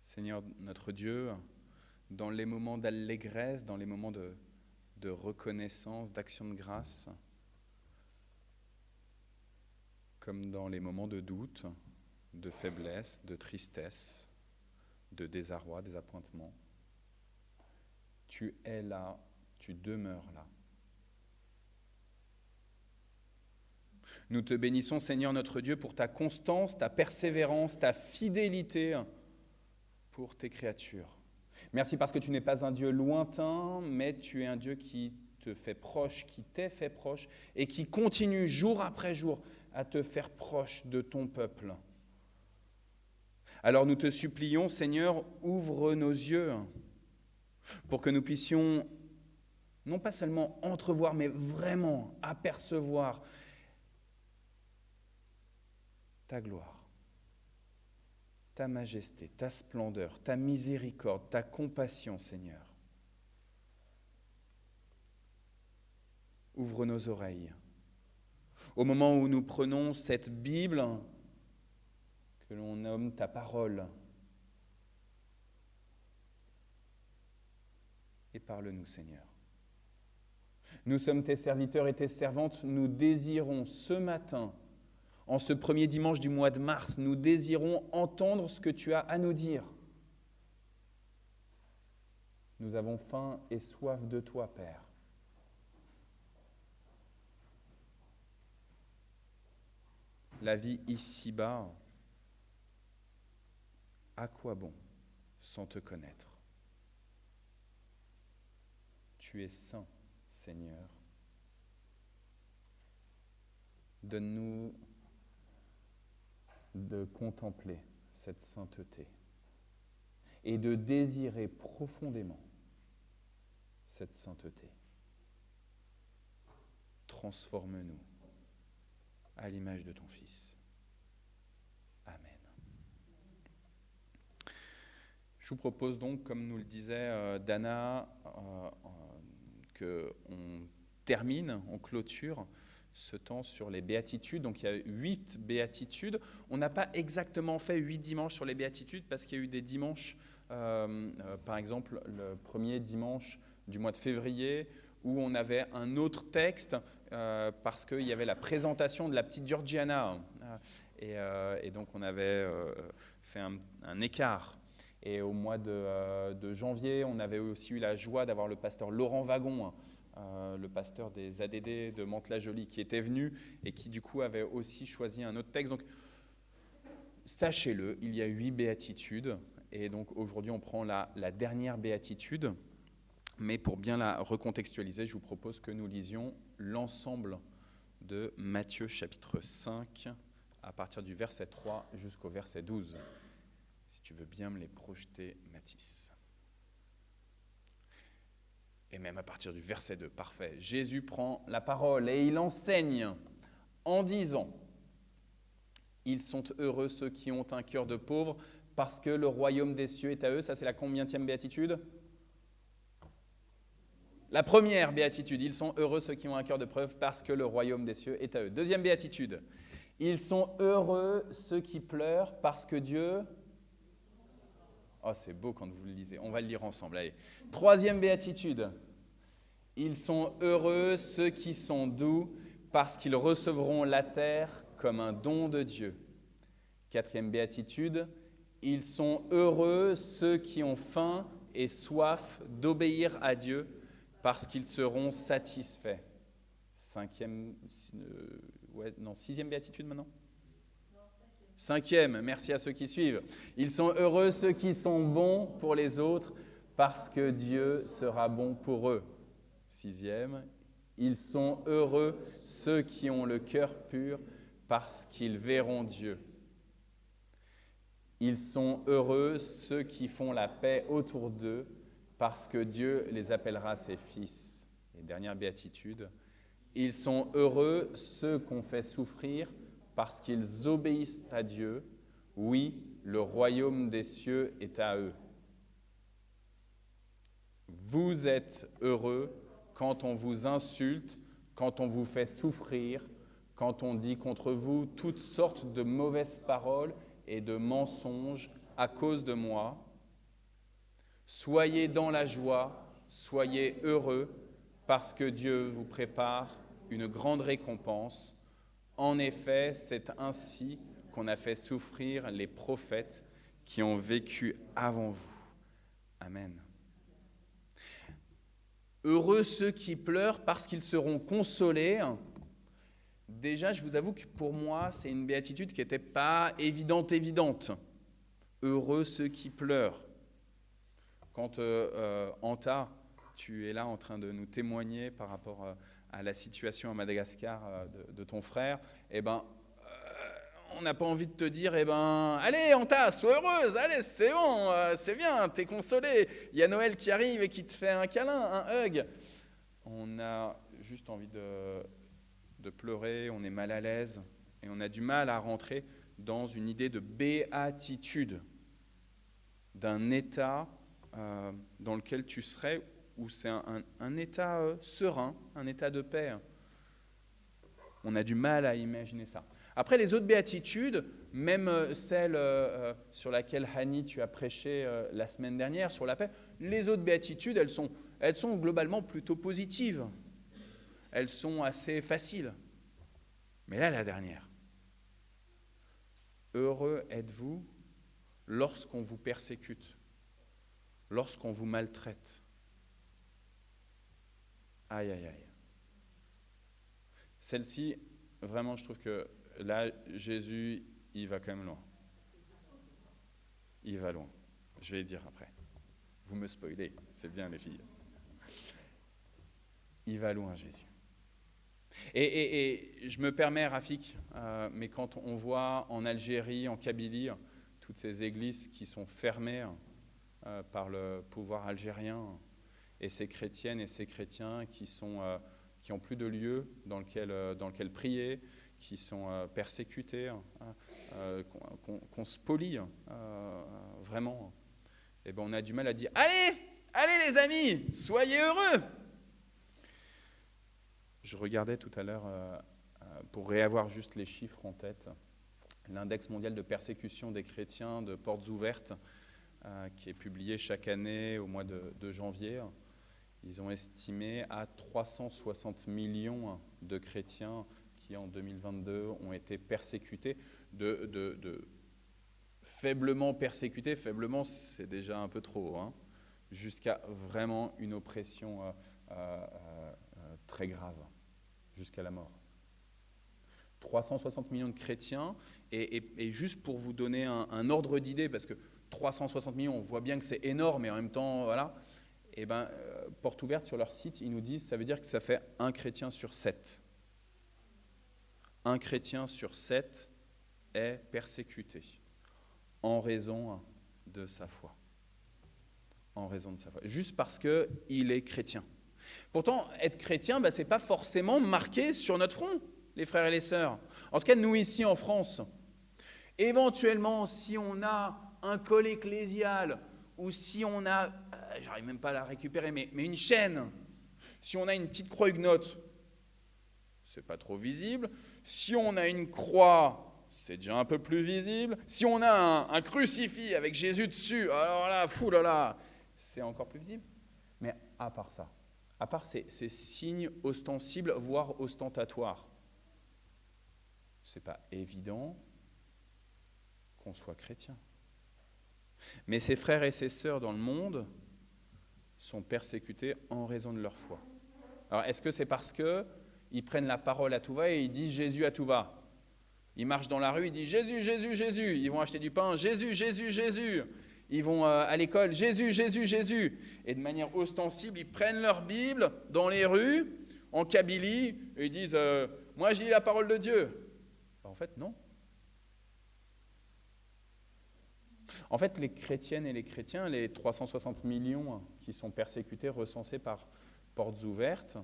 Seigneur notre Dieu, dans les moments d'allégresse, dans les moments de reconnaissance, d'action de grâce, comme dans les moments de doute, de faiblesse, de tristesse, de désarroi, désappointement, tu es là, tu demeures là. Nous te bénissons, Seigneur notre Dieu, pour ta constance, ta persévérance, ta fidélité pour tes créatures. Merci parce que tu n'es pas un Dieu lointain, mais tu es un Dieu qui te fait proche, qui t'est fait proche et qui continue jour après jour à te faire proche de ton peuple. Alors nous te supplions, Seigneur, ouvre nos yeux pour que nous puissions non pas seulement entrevoir, mais vraiment apercevoir ta gloire, ta majesté, ta splendeur, ta miséricorde, ta compassion, Seigneur. Ouvre nos oreilles. Au moment où nous prenons cette Bible que l'on nomme ta parole, et parle-nous, Seigneur. Nous sommes tes serviteurs et tes servantes, nous désirons ce matin, en ce premier dimanche du mois de mars, nous désirons entendre ce que tu as à nous dire. Nous avons faim et soif de toi, Père. La vie ici-bas, à quoi bon sans te connaître? Tu es saint, Seigneur. Donne-nous de contempler cette sainteté et de désirer profondément cette sainteté. Transforme-nous à l'image de ton Fils. Amen. Je vous propose donc, comme nous le disait Dana, qu'on termine, on clôture ce temps sur les béatitudes. Donc il y a 8 béatitudes. On n'a pas exactement fait 8 dimanches sur les béatitudes parce qu'il y a eu des dimanches, par exemple le premier dimanche du mois de février, où on avait un autre texte parce qu'il y avait la présentation de la petite Georgiana. Et donc on avait fait un écart. Et au mois de janvier, on avait aussi eu la joie d'avoir le pasteur Laurent Wagon, le pasteur des ADD de Mantes-la-Jolie, qui était venu et qui du coup avait aussi choisi un autre texte. Donc sachez-le, il y a 8 béatitudes. Et donc aujourd'hui, on prend la dernière béatitude. Mais pour bien la recontextualiser, je vous propose que nous lisions l'ensemble de Matthieu chapitre 5, à partir du verset 3 jusqu'au verset 12. Si tu veux bien me les projeter, Mathis. Et même à partir du verset 2, parfait. Jésus prend la parole et il enseigne en disant « Ils sont heureux ceux qui ont un cœur de pauvre, parce que le royaume des cieux est à eux. » Ça, c'est la combienième béatitude? La première béatitude. Ils sont heureux ceux qui ont un cœur de preuve, parce que le royaume des cieux est à eux. Deuxième béatitude. Ils sont heureux ceux qui pleurent, parce que Dieu... Oh, c'est beau quand vous le lisez. On va le lire ensemble. Allez. Troisième béatitude. Ils sont heureux ceux qui sont doux, parce qu'ils recevront la terre comme un don de Dieu. Quatrième béatitude. Ils sont heureux ceux qui ont faim et soif d'obéir à Dieu, parce qu'ils seront satisfaits. Sixième béatitude maintenant? Cinquième, merci à ceux qui suivent. Ils sont heureux ceux qui sont bons pour les autres, parce que Dieu sera bon pour eux. Sixième, ils sont heureux ceux qui ont le cœur pur, parce qu'ils verront Dieu. Ils sont heureux ceux qui font la paix autour d'eux, parce que Dieu les appellera ses fils. Et dernière béatitude, ils sont heureux ceux qu'on fait souffrir, parce qu'ils obéissent à Dieu. Oui, le royaume des cieux est à eux. Vous êtes heureux quand on vous insulte, quand on vous fait souffrir, quand on dit contre vous toutes sortes de mauvaises paroles et de mensonges à cause de moi. Soyez dans la joie, soyez heureux, parce que Dieu vous prépare une grande récompense. En effet, c'est ainsi qu'on a fait souffrir les prophètes qui ont vécu avant vous. Amen. Heureux ceux qui pleurent, parce qu'ils seront consolés. Déjà, je vous avoue que pour moi, c'est une béatitude qui n'était pas évidente. Heureux ceux qui pleurent. Quand Anta, tu es là en train de nous témoigner par rapport à la situation à Madagascar de ton frère, on n'a pas envie de te dire, allez Anta, sois heureuse, allez, c'est bon, c'est bien, t'es consolé. Il y a Noël qui arrive et qui te fait un câlin, un hug. On a juste envie de pleurer, on est mal à l'aise et on a du mal à rentrer dans une idée de béatitude, d'un état dans lequel tu serais, où c'est un état serein, un état de paix. On a du mal à imaginer ça. Après, les autres béatitudes, même celle sur laquelle Hani, tu as prêché la semaine dernière, sur la paix, les autres béatitudes, elles sont globalement plutôt positives. Elles sont assez faciles. Mais là, la dernière. Heureux êtes-vous lorsqu'on vous persécute, lorsqu'on vous maltraite. Aïe, aïe, aïe. Celle-ci, vraiment, je trouve que là, Jésus, il va quand même loin. Il va loin. Je vais le dire après. Vous me spoilez, c'est bien les filles. Il va loin, Jésus. Et je me permets, Rafik, mais quand on voit en Algérie, en Kabylie, toutes ces églises qui sont fermées par le pouvoir algérien, et ces chrétiennes et ces chrétiens qui ont plus de lieu dans lequel prier, qui sont persécutés, qu'on spolie vraiment, et on a du mal à dire « Allez les amis, soyez heureux !» Je regardais tout à l'heure, pour réavoir juste les chiffres en tête, l'index mondial de persécution des chrétiens de Portes Ouvertes, qui est publié chaque année au mois de janvier. Ils ont estimé à 360 millions de chrétiens qui, en 2022, ont été persécutés, faiblement persécutés, faiblement c'est déjà un peu trop, jusqu'à vraiment une oppression très grave, jusqu'à la mort. 360 millions de chrétiens, et juste pour vous donner un ordre d'idée, parce que 360 millions, on voit bien que c'est énorme, et en même temps, voilà. Eh bien, Porte Ouverte, sur leur site, ils nous disent, ça veut dire que ça fait 1 chrétien sur 7. 1 chrétien sur 7 est persécuté en raison de sa foi. En raison de sa foi. Juste parce qu'il est chrétien. Pourtant, être chrétien, ce n'est pas forcément marqué sur notre front, les frères et les sœurs. En tout cas, nous ici en France. Éventuellement, si on a un col ecclésial, ou si on a, j'arrive même pas à la récupérer, mais une chaîne, si on a une petite croix huguenote, c'est pas trop visible. Si on a une croix, c'est déjà un peu plus visible. Si on a un crucifix avec Jésus dessus, alors là, fou là là, c'est encore plus visible. Mais à part ça, à part ces signes ostensibles, voire ostentatoires, c'est pas évident qu'on soit chrétien. Mais ces frères et ces sœurs dans le monde sont persécutés en raison de leur foi. Alors, est-ce que c'est parce qu'ils prennent la parole à tout va et ils disent Jésus à tout va? Ils marchent dans la rue, ils disent Jésus, Jésus, Jésus. Ils vont acheter du pain, Jésus, Jésus, Jésus. Ils vont à l'école, Jésus, Jésus, Jésus. Et de manière ostensible, ils prennent leur Bible dans les rues, en Kabylie, et ils disent moi, j'ai la parole de Dieu. En fait, non. En fait, les chrétiennes et les chrétiens, les 360 millions qui sont persécutés, recensés par Portes Ouvertes,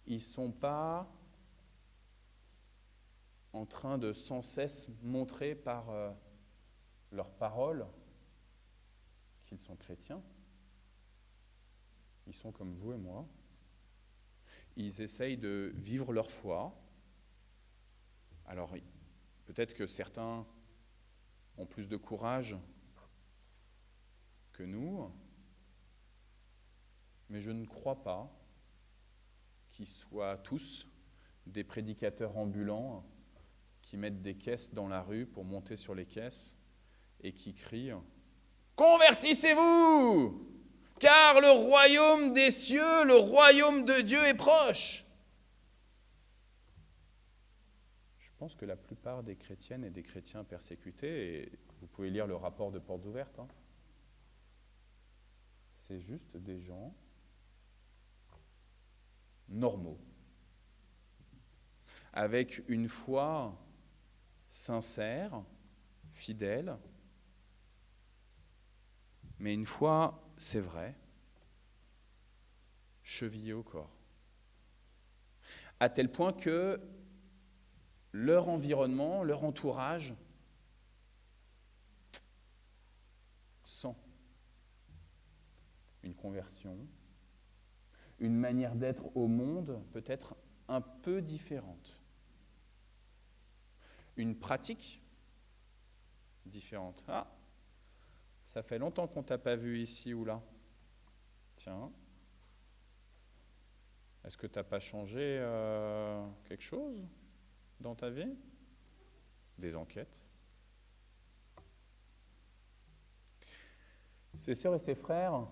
ils ne sont pas en train de sans cesse montrer par leurs paroles qu'ils sont chrétiens. Ils sont comme vous et moi. Ils essayent de vivre leur foi. Alors, peut-être que certains ont plus de courage que nous, mais je ne crois pas qu'ils soient tous des prédicateurs ambulants qui mettent des caisses dans la rue pour monter sur les caisses et qui crient « Convertissez-vous, car le royaume des cieux, le royaume de Dieu est proche !» Je pense que la plupart des chrétiennes et des chrétiens persécutés, et vous pouvez lire le rapport de Portes Ouvertes, c'est juste des gens normaux, avec une foi sincère, fidèle, mais une foi, c'est vrai, chevillée au corps. À tel point que leur environnement, leur entourage sent une conversion, une manière d'être au monde peut-être un peu différente, une pratique différente. Ah, ça fait longtemps qu'on ne t'a pas vu ici ou là. Tiens, est-ce que tu n'as pas changé quelque chose dans ta vie? Des enquêtes. Ces sœurs et ces frères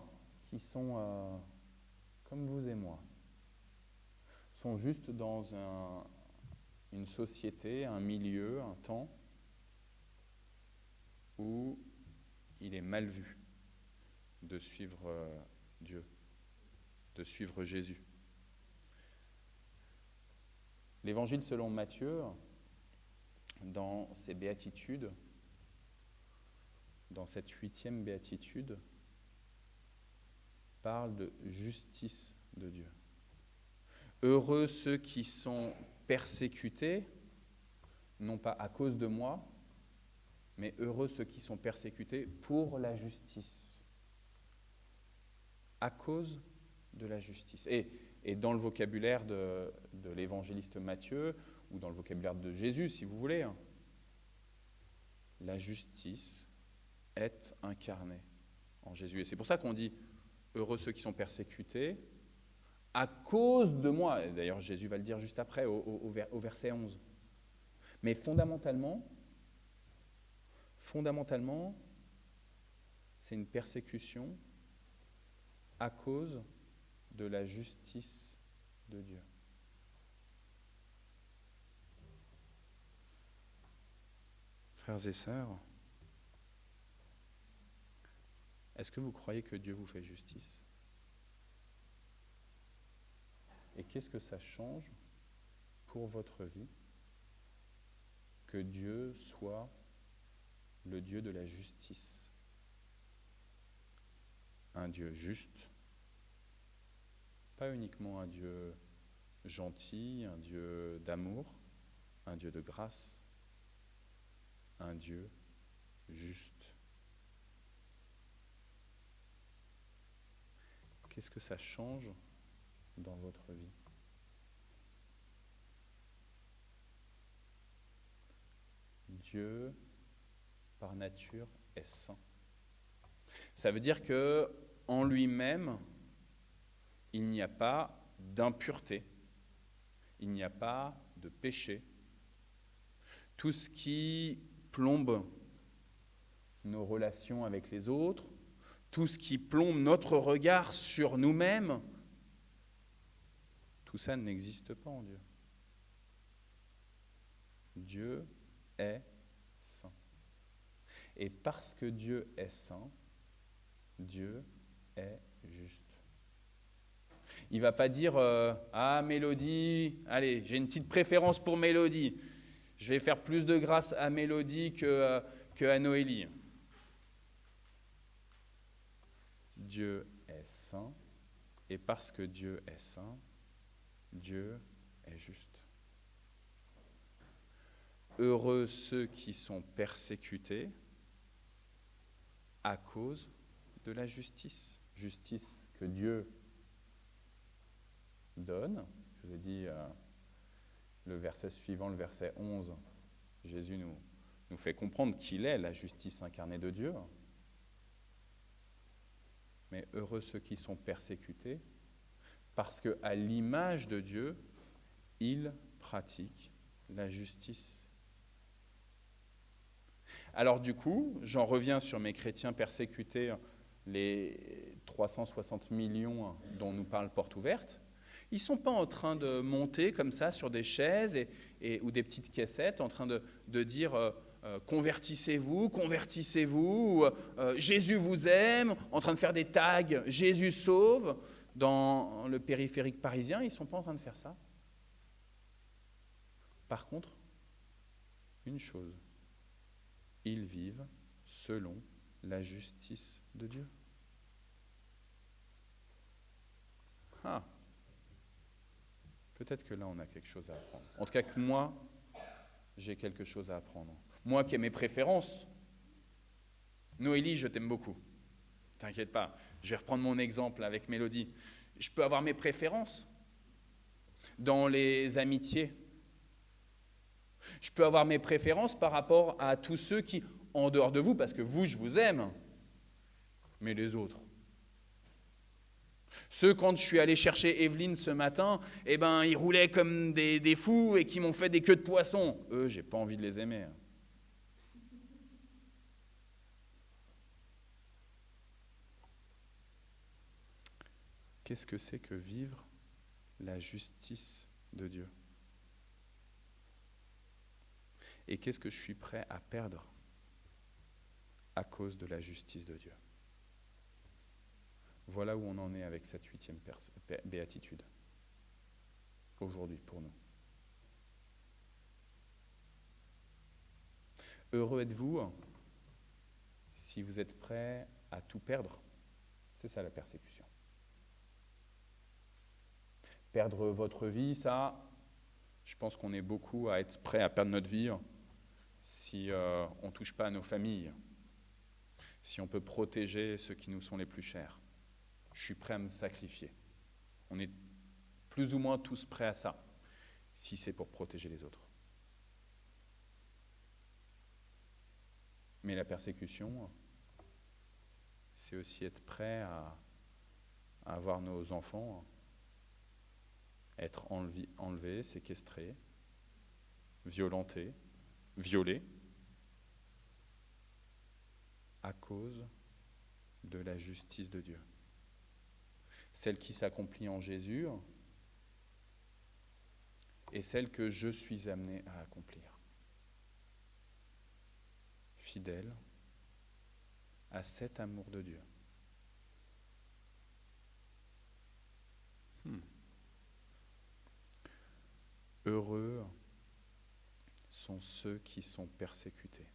qui sont comme vous et moi, sont juste dans une société, un milieu, un temps où il est mal vu de suivre Dieu, de suivre Jésus. L'Évangile selon Matthieu, dans ses béatitudes, dans cette 8e béatitude, parle de justice de Dieu. Heureux ceux qui sont persécutés, non pas à cause de moi, mais heureux ceux qui sont persécutés pour la justice. À cause de la justice. Et dans le vocabulaire de l'évangéliste Matthieu, ou dans le vocabulaire de Jésus, si vous voulez, la justice est incarnée en Jésus. Et c'est pour ça qu'on dit heureux ceux qui sont persécutés à cause de moi. Et d'ailleurs, Jésus va le dire juste après, au verset 11. Mais fondamentalement, c'est une persécution à cause de la justice de Dieu. Frères et sœurs, Est-ce que vous croyez que Dieu vous fait justice? Et qu'est-ce que ça change pour votre vie que Dieu soit le Dieu de la justice? Un Dieu juste, pas uniquement un Dieu gentil, un Dieu d'amour, un Dieu de grâce, un Dieu juste. Qu'est-ce que ça change dans votre vie? Dieu, par nature, est saint. Ça veut dire que en lui-même, il n'y a pas d'impureté, il n'y a pas de péché. Tout ce qui plombe nos relations avec les autres, tout ce qui plombe notre regard sur nous-mêmes, tout ça n'existe pas en Dieu. Dieu est saint. Et parce que Dieu est saint, Dieu est juste. Il ne va pas dire ah, Mélodie, allez, j'ai une petite préférence pour Mélodie. Je vais faire plus de grâce à Mélodie que à Noélie. Dieu est saint, et parce que Dieu est saint, Dieu est juste. Heureux ceux qui sont persécutés à cause de la justice. Justice que Dieu donne. Je vous ai dit le verset suivant, le verset 11, Jésus nous fait comprendre qu'il est la justice incarnée de Dieu. Mais heureux ceux qui sont persécutés, parce qu'à l'image de Dieu, ils pratiquent la justice. Alors du coup, j'en reviens sur mes chrétiens persécutés, les 360 millions dont nous parle Porte Ouverte. Ils ne sont pas en train de monter comme ça sur des chaises ou des petites caissettes, en train de dire convertissez-vous, convertissez-vous, Jésus vous aime, en train de faire des tags, Jésus sauve, dans le périphérique parisien. Ils ne sont pas en train de faire ça. Par contre, une chose, ils vivent selon la justice de Dieu. Ah, peut-être que là, on a quelque chose à apprendre. En tout cas, que moi, j'ai quelque chose à apprendre. Moi qui ai mes préférences, Noélie, je t'aime beaucoup. T'inquiète pas, je vais reprendre mon exemple avec Mélodie. Je peux avoir mes préférences dans les amitiés. Je peux avoir mes préférences par rapport à tous ceux qui, en dehors de vous, parce que vous, je vous aime, mais les autres. Ceux, quand je suis allé chercher Evelyne ce matin, eh ben, ils roulaient comme des fous et qui m'ont fait des queues de poisson. Eux, j'ai pas envie de les aimer. Qu'est-ce que c'est que vivre la justice de Dieu? Et qu'est-ce que je suis prêt à perdre à cause de la justice de Dieu? Voilà où on en est avec cette 8e béatitude, aujourd'hui pour nous. Heureux êtes-vous si vous êtes prêt à tout perdre. C'est ça la persécution. Perdre votre vie, ça, je pense qu'on est beaucoup à être prêt à perdre notre vie si on ne touche pas à nos familles, si on peut protéger ceux qui nous sont les plus chers. Je suis prêt à me sacrifier. On est plus ou moins tous prêts à ça, si c'est pour protéger les autres. Mais la persécution, c'est aussi être prêt à avoir nos enfants, être enlevés, séquestrés, violentés, violés, à cause de la justice de Dieu. Celle qui s'accomplit en Jésus et celle que je suis amené à accomplir. Fidèle à cet amour de Dieu Heureux sont ceux qui sont persécutés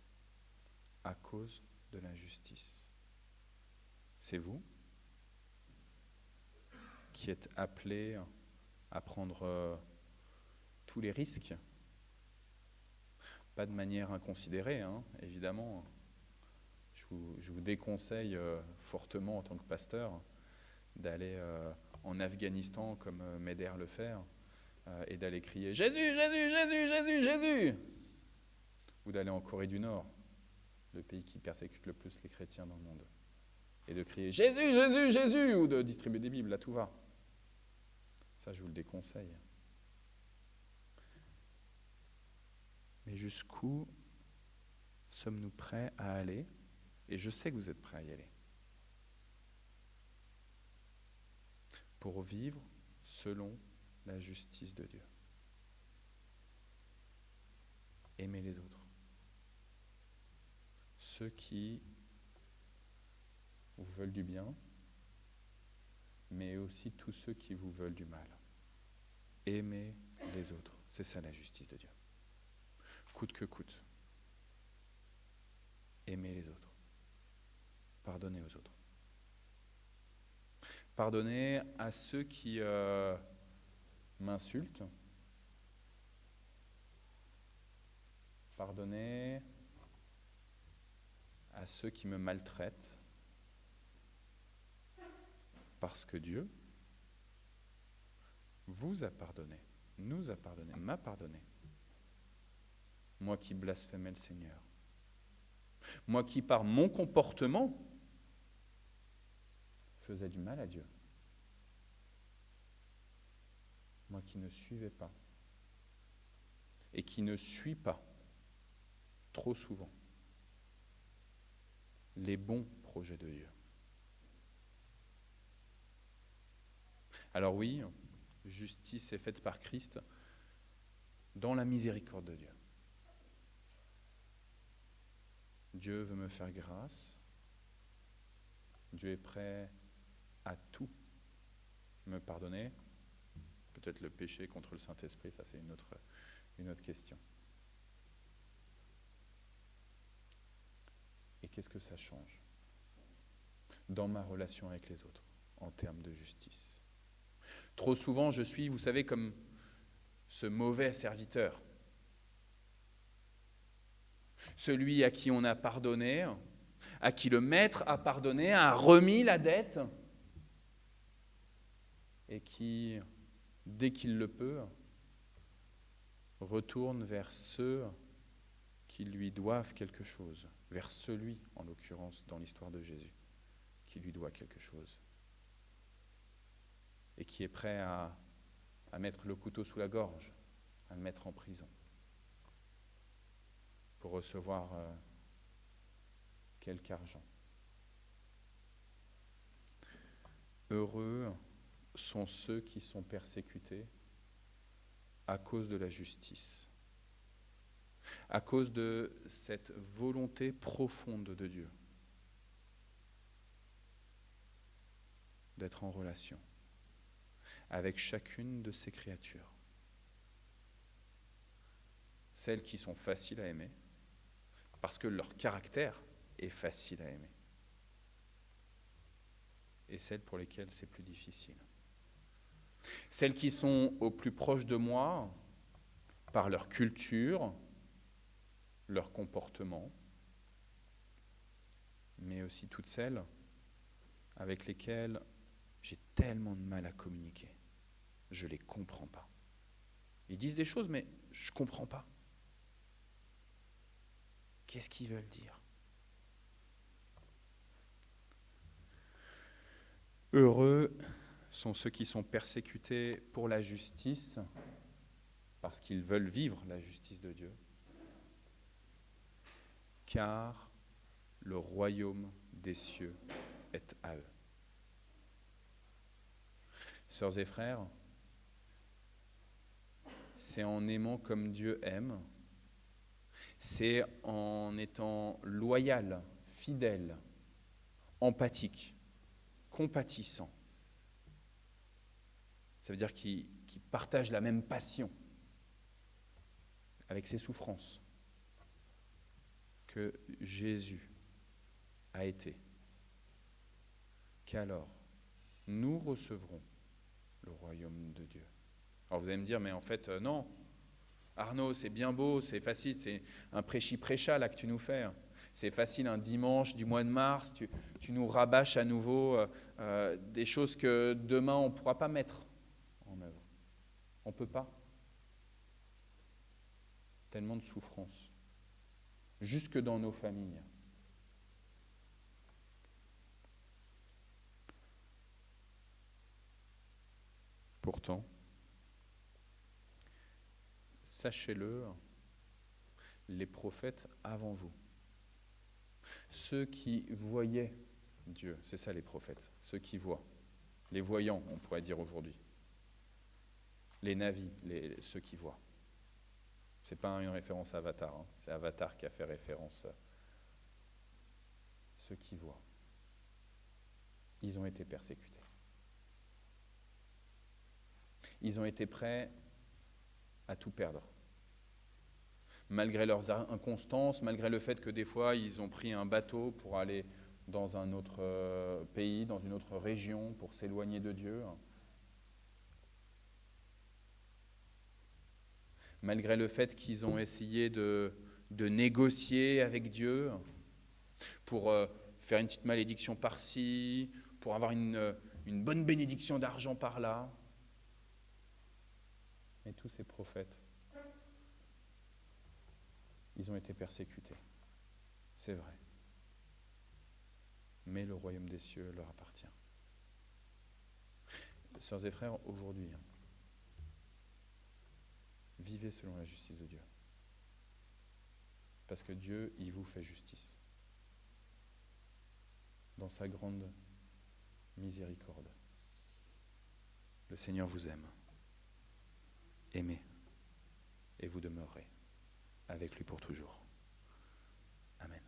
à cause de l'injustice. C'est vous qui êtes appelés à prendre tous les risques, pas de manière inconsidérée, évidemment. Je vous déconseille fortement en tant que pasteur d'aller en Afghanistan comme Meder le fait et d'aller crier « Jésus, Jésus, Jésus, Jésus, Jésus !» ou d'aller en Corée du Nord, le pays qui persécute le plus les chrétiens dans le monde, et de crier « Jésus, Jésus, Jésus !» ou de distribuer des Bibles à tout va. Ça, je vous le déconseille. Mais jusqu'où sommes-nous prêts à aller? Et je sais que vous êtes prêts à y aller. Pour vivre selon la justice de Dieu. Aimer les autres. Ceux qui vous veulent du bien, mais aussi tous ceux qui vous veulent du mal. Aimer les autres. C'est ça la justice de Dieu. Coûte que coûte. Aimer les autres. Pardonner aux autres. Pardonner à ceux qui m'insultent. Pardonner à ceux qui me maltraitent. Parce que Dieu vous a pardonné, nous a pardonné, m'a pardonné. Moi qui blasphémais le Seigneur. Moi qui, par mon comportement, faisais du mal à Dieu. Moi qui ne suivais pas et qui ne suis pas trop souvent les bons projets de Dieu. Alors oui, justice est faite par Christ dans la miséricorde de Dieu. Dieu veut me faire grâce. Dieu est prêt à tout me pardonner. Peut-être le péché contre le Saint-Esprit, ça c'est une autre question. Et qu'est-ce que ça change dans ma relation avec les autres en termes de justice? Trop souvent, je suis, vous savez, comme ce mauvais serviteur. Celui à qui on a pardonné, à qui le maître a pardonné, a remis la dette, et qui, dès qu'il le peut, retourne vers ceux qui lui doivent quelque chose, vers celui, en l'occurrence, dans l'histoire de Jésus, qui lui doit quelque chose, et qui est prêt à mettre le couteau sous la gorge, à le mettre en prison, pour recevoir quelque argent. Heureux sont ceux qui sont persécutés à cause de la justice, à cause de cette volonté profonde de Dieu d'être en relation avec chacune de ses créatures. Celles qui sont faciles à aimer, parce que leur caractère est facile à aimer. Et celles pour lesquelles c'est plus difficile. Celles qui sont au plus proche de moi, par leur culture, leur comportement, mais aussi toutes celles avec lesquelles j'ai tellement de mal à communiquer. Je ne les comprends pas. Ils disent des choses, mais je ne comprends pas. Qu'est-ce qu'ils veulent dire? Heureux sont ceux qui sont persécutés pour la justice, parce qu'ils veulent vivre la justice de Dieu, car le royaume des cieux est à eux. Sœurs et frères, c'est en aimant comme Dieu aime, c'est en étant loyal, fidèle, empathique, compatissant. Ça veut dire qui partage la même passion avec ses souffrances que Jésus a été, qu'alors nous recevrons le royaume de Dieu. Alors vous allez me dire, mais en fait, non. Arnaud, c'est bien beau, c'est facile, c'est un prêchi-prêcha là que tu nous fais. C'est facile, un dimanche du mois de mars, tu nous rabâches à nouveau des choses que demain on ne pourra pas mettre en œuvre. On ne peut pas. Tellement de souffrance, jusque dans nos familles. Pourtant, sachez-le, les prophètes avant vous, ceux qui voyaient Dieu, c'est ça les prophètes, ceux qui voient, les voyants, on pourrait dire aujourd'hui, les navis, ceux qui voient. Ce n'est pas une référence à Avatar, hein, c'est Avatar qui a fait référence à ceux qui voient. Ils ont été persécutés. Ils ont été prêts à tout perdre. Malgré leurs inconstances, malgré le fait que des fois ils ont pris un bateau pour aller dans un autre pays, dans une autre région, pour s'éloigner de Dieu. Malgré le fait qu'ils ont essayé de négocier avec Dieu pour faire une petite malédiction par-ci, pour avoir une bonne bénédiction d'argent par-là. Mais tous ces prophètes, ils ont été persécutés. C'est vrai. Mais le royaume des cieux leur appartient. Sœurs et frères, aujourd'hui, vivez selon la justice de Dieu. Parce que Dieu, il vous fait justice. Dans sa grande miséricorde. Le Seigneur vous aime. Aimez, et vous demeurerez avec lui pour toujours. Amen.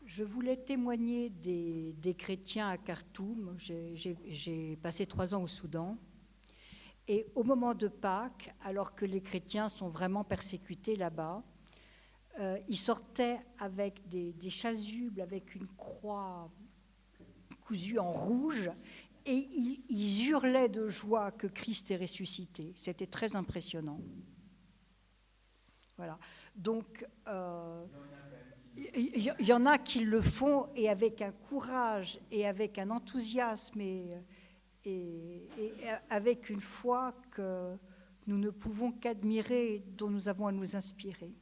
Je voulais témoigner des chrétiens à Khartoum. J'ai passé 3 ans au Soudan. Et au moment de Pâques, alors que les chrétiens sont vraiment persécutés là-bas, ils sortaient avec des chasubles, avec une croix cousue en rouge, et ils hurlaient de joie que Christ est ressuscité. C'était très impressionnant. Voilà. Donc, il y en a qui le font, et avec un courage, et avec un enthousiasme, et avec une foi que nous ne pouvons qu'admirer, dont nous avons à nous inspirer.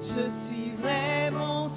Je suis vraiment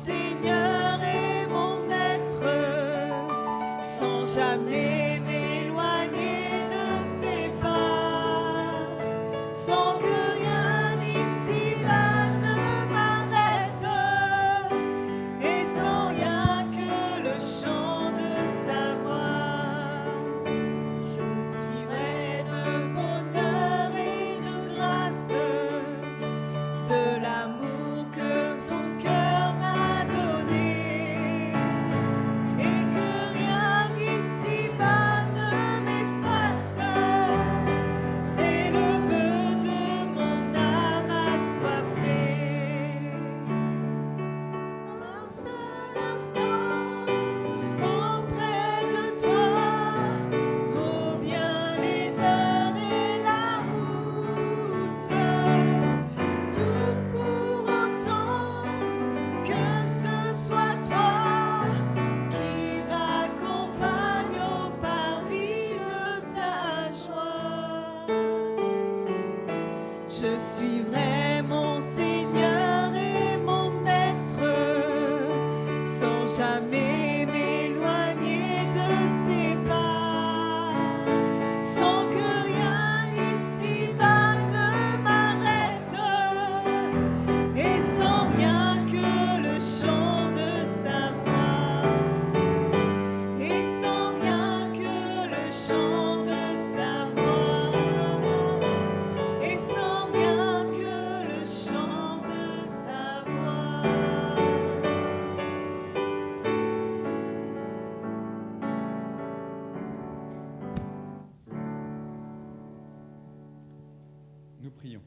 Nous prions.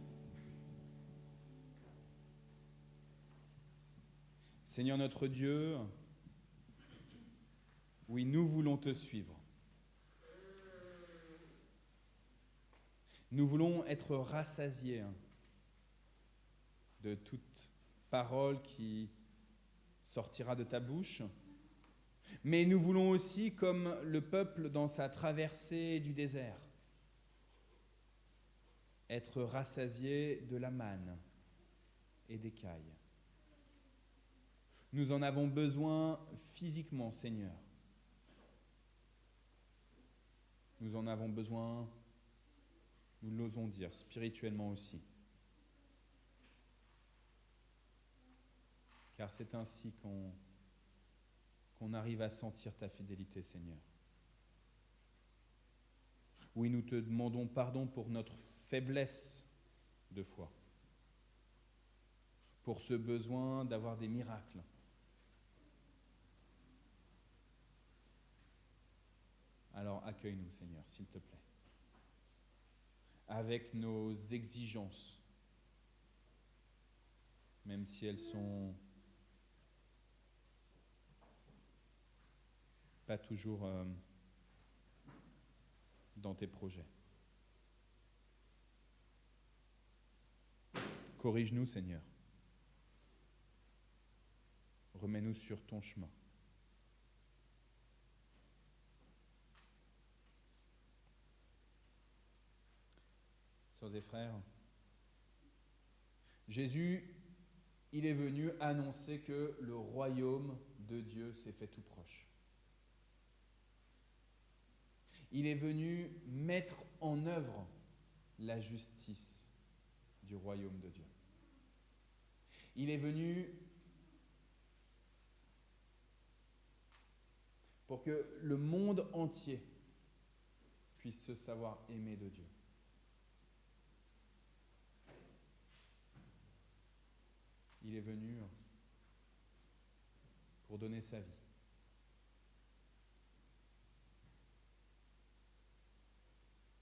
Seigneur notre Dieu, oui, nous voulons te suivre. Nous voulons être rassasiés de toute parole qui sortira de ta bouche, mais nous voulons aussi, comme le peuple dans sa traversée du désert, être rassasiés de la manne et des cailles. Nous en avons besoin physiquement, Seigneur. Nous en avons besoin, nous l'osons dire, spirituellement aussi. Car c'est ainsi qu'on arrive à sentir ta fidélité, Seigneur. Oui, nous te demandons pardon pour notre faiblesse de foi, pour ce besoin d'avoir des miracles. Alors accueille-nous, Seigneur, s'il te plaît, avec nos exigences, même si elles sont pas toujours dans tes projets. Corrige-nous, Seigneur. Remets-nous sur ton chemin. Sœurs et frères, Jésus, il est venu annoncer que le royaume de Dieu s'est fait tout proche. Il est venu mettre en œuvre la justice du royaume de Dieu. Il est venu pour que le monde entier puisse se savoir aimé de Dieu. Il est venu pour donner sa vie.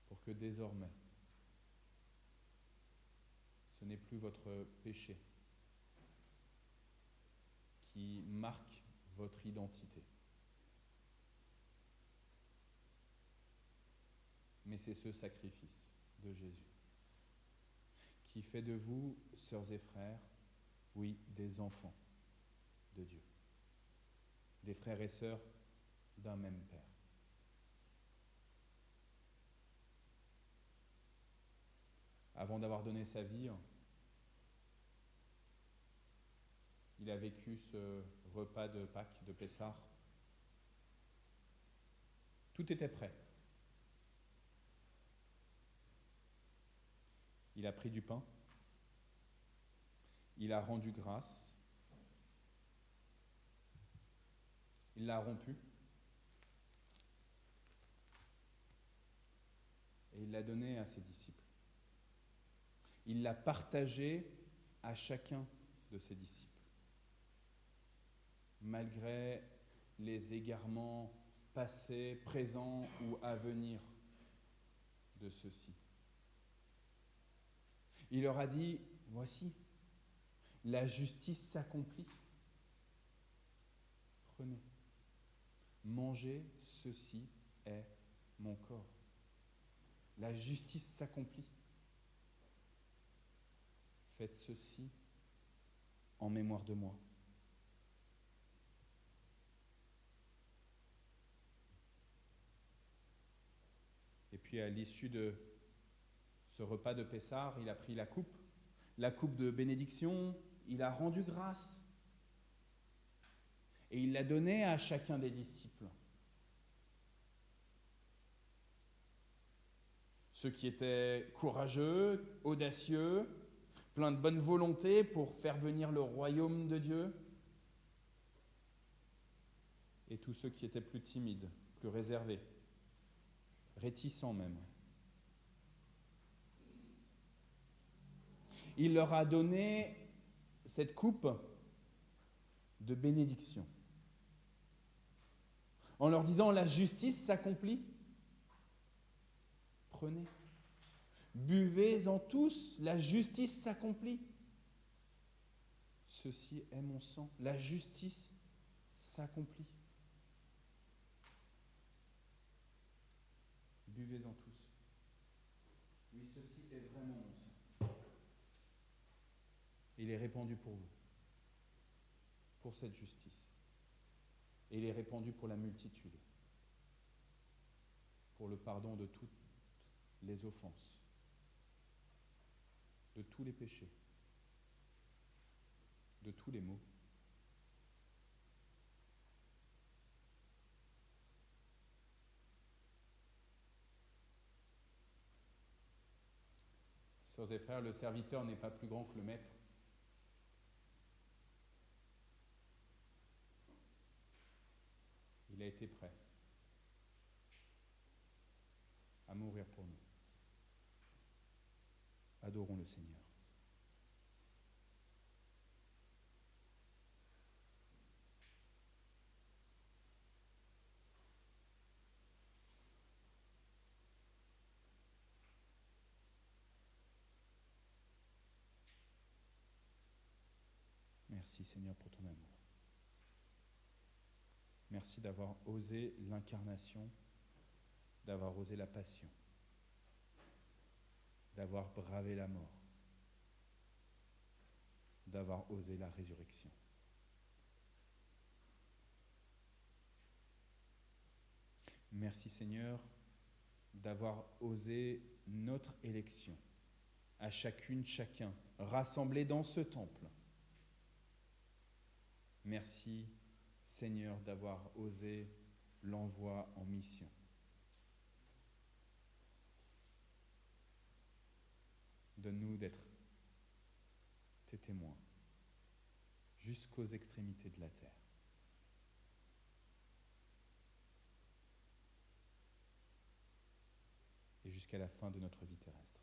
Pour que désormais, ce n'est plus votre péché qui marque votre identité, mais c'est ce sacrifice de Jésus qui fait de vous, sœurs et frères, oui, des enfants de Dieu, des frères et sœurs d'un même Père. Avant d'avoir donné sa vie, il a vécu ce repas de Pâques, de Pessah. Tout était prêt. Il a pris du pain, il a rendu grâce, il l'a rompu et il l'a donné à ses disciples. Il l'a partagé à chacun de ses disciples, malgré les égarements passés, présents ou à venir de ceux-ci. Il leur a dit, voici, la justice s'accomplit. Prenez, mangez, ceci est mon corps. La justice s'accomplit. Faites ceci en mémoire de moi. Et puis à l'issue de ce repas de Pessah, il a pris la coupe de bénédiction, il a rendu grâce et il l'a donnée à chacun des disciples. Ceux qui étaient courageux, audacieux, pleins de bonne volonté pour faire venir le royaume de Dieu, et tous ceux qui étaient plus timides, plus réservés, réticents même. Il leur a donné cette coupe de bénédiction, en leur disant, la justice s'accomplit. Prenez, Buvez-en tous, la justice s'accomplit. Ceci est mon sang, la justice s'accomplit. Buvez-en tous. Oui, ceci est vraiment mon sang. Il est répandu pour vous, pour cette justice. Et il est répandu pour la multitude, pour le pardon de toutes les offenses, de tous les péchés, de tous les maux. Sœurs et frères, le serviteur n'est pas plus grand que le maître. Il a été prêt à mourir pour nous. Adorons le Seigneur. Merci Seigneur pour ton amour. Merci d'avoir osé l'incarnation, d'avoir osé la passion, d'avoir bravé la mort, d'avoir osé la résurrection. Merci Seigneur d'avoir osé notre élection, à chacune, chacun, rassemblés dans ce temple. Merci Seigneur d'avoir osé l'envoi en mission. Donne-nous d'être tes témoins jusqu'aux extrémités de la terre. Et jusqu'à la fin de notre vie terrestre.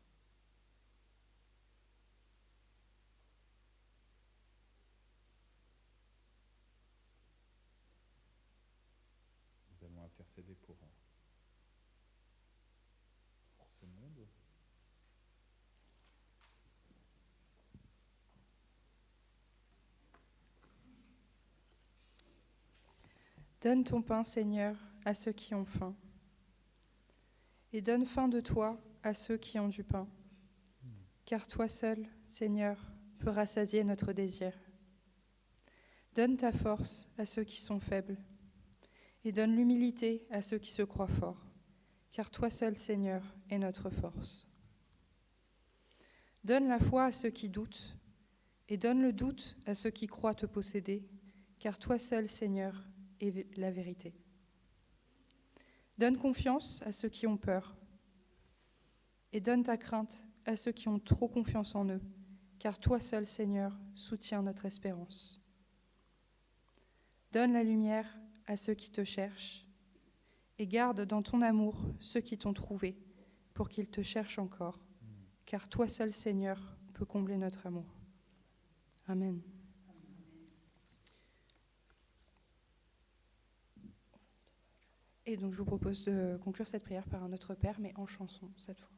Nous allons intercéder pour ce monde. Donne ton pain, Seigneur, à ceux qui ont faim. Et donne faim de toi à ceux qui ont du pain. Car toi seul, Seigneur, peux rassasier notre désir. Donne ta force à ceux qui sont faibles. Et donne l'humilité à ceux qui se croient forts. Car toi seul, Seigneur, est notre force. Donne la foi à ceux qui doutent. Et donne le doute à ceux qui croient te posséder. Car toi seul, Seigneur, est la vérité. Donne confiance à ceux qui ont peur. Et donne ta crainte à ceux qui ont trop confiance en eux, car toi seul, Seigneur, soutiens notre espérance. Donne la lumière à ceux qui te cherchent, et garde dans ton amour ceux qui t'ont trouvé, pour qu'ils te cherchent encore, car toi seul, Seigneur, peux combler notre amour. Amen. Et donc je vous propose de conclure cette prière par un Notre Père, mais en chanson cette fois.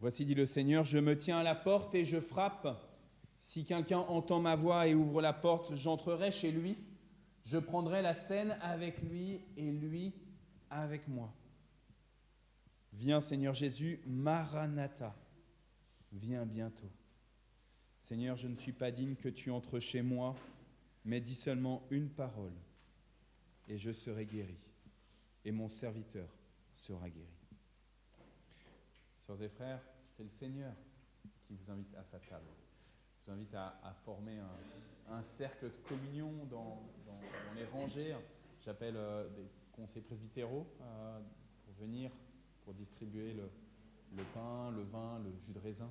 Voici, dit le Seigneur, je me tiens à la porte et je frappe. Si quelqu'un entend ma voix et ouvre la porte, j'entrerai chez lui. Je prendrai la scène avec lui et lui avec moi. Viens, Seigneur Jésus, Maranatha. Viens bientôt. Seigneur, je ne suis pas digne que tu entres chez moi, mais dis seulement une parole, et je serai guéri, et mon serviteur sera guéri. Sœurs et frères, c'est le Seigneur qui vous invite à sa table. Je vous invite à former un cercle de communion dans les rangées. J'appelle des conseillers presbytéraux pour venir, pour distribuer le pain, le vin, le jus de raisin.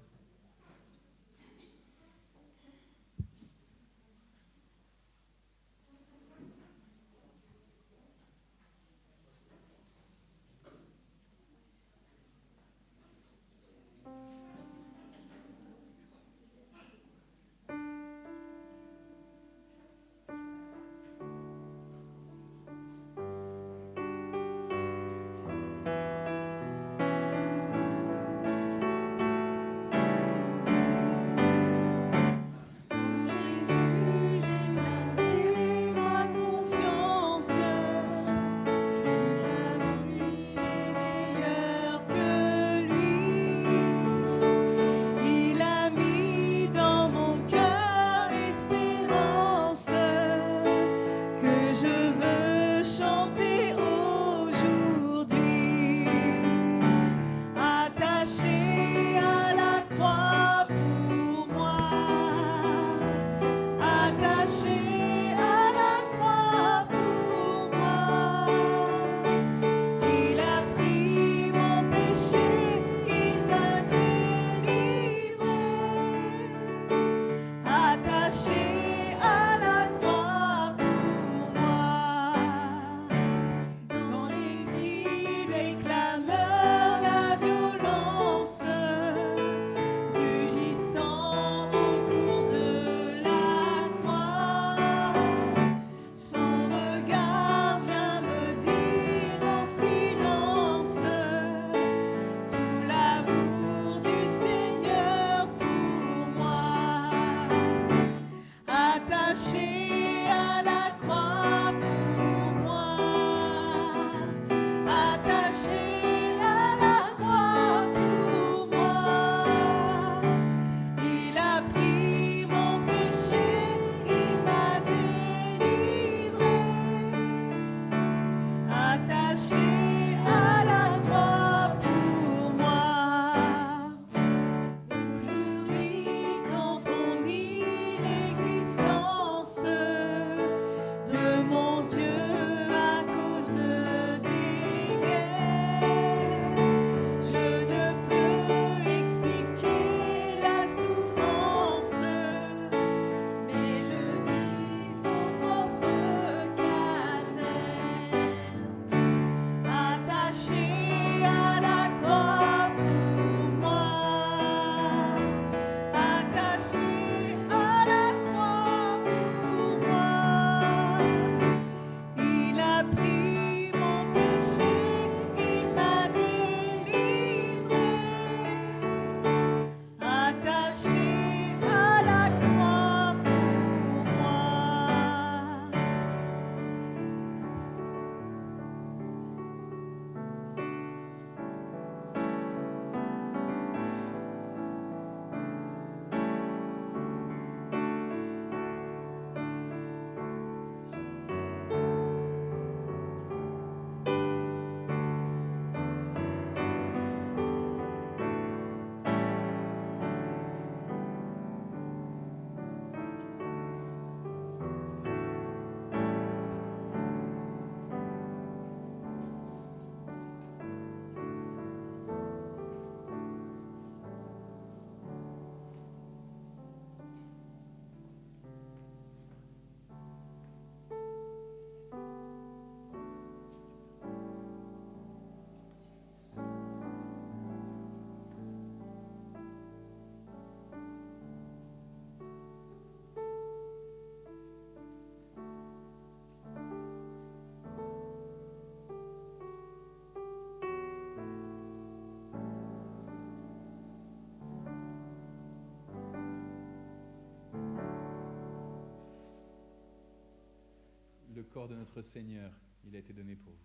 corps de notre Seigneur, il a été donné pour vous.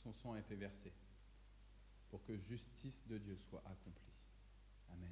Son sang a été versé pour que justice de Dieu soit accomplie. Amen.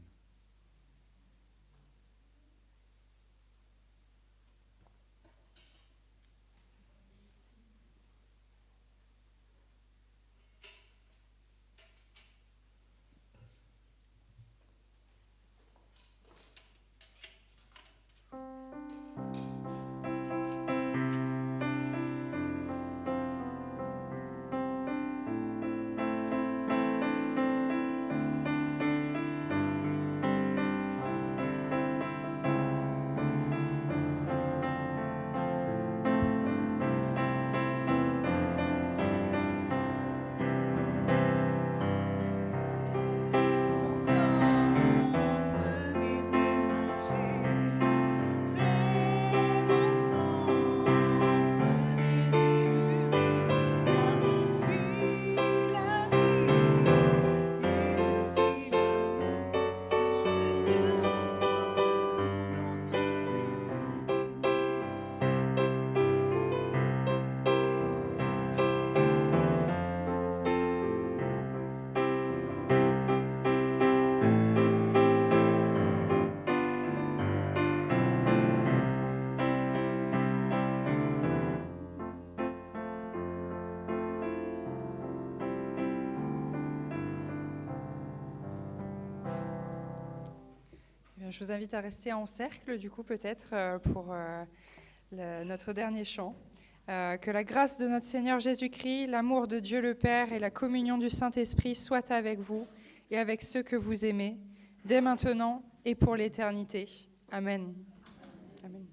Je vous invite à rester en cercle, du coup, peut-être, pour notre dernier chant. Que la grâce de notre Seigneur Jésus-Christ, l'amour de Dieu le Père et la communion du Saint-Esprit soient avec vous et avec ceux que vous aimez, dès maintenant et pour l'éternité. Amen. Amen.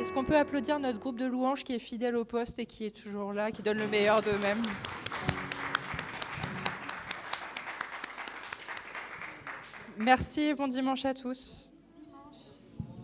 Est-ce qu'on peut applaudir notre groupe de louanges qui est fidèle au poste et qui est toujours là, qui donne le meilleur d'eux-mêmes? Merci et bon dimanche à tous.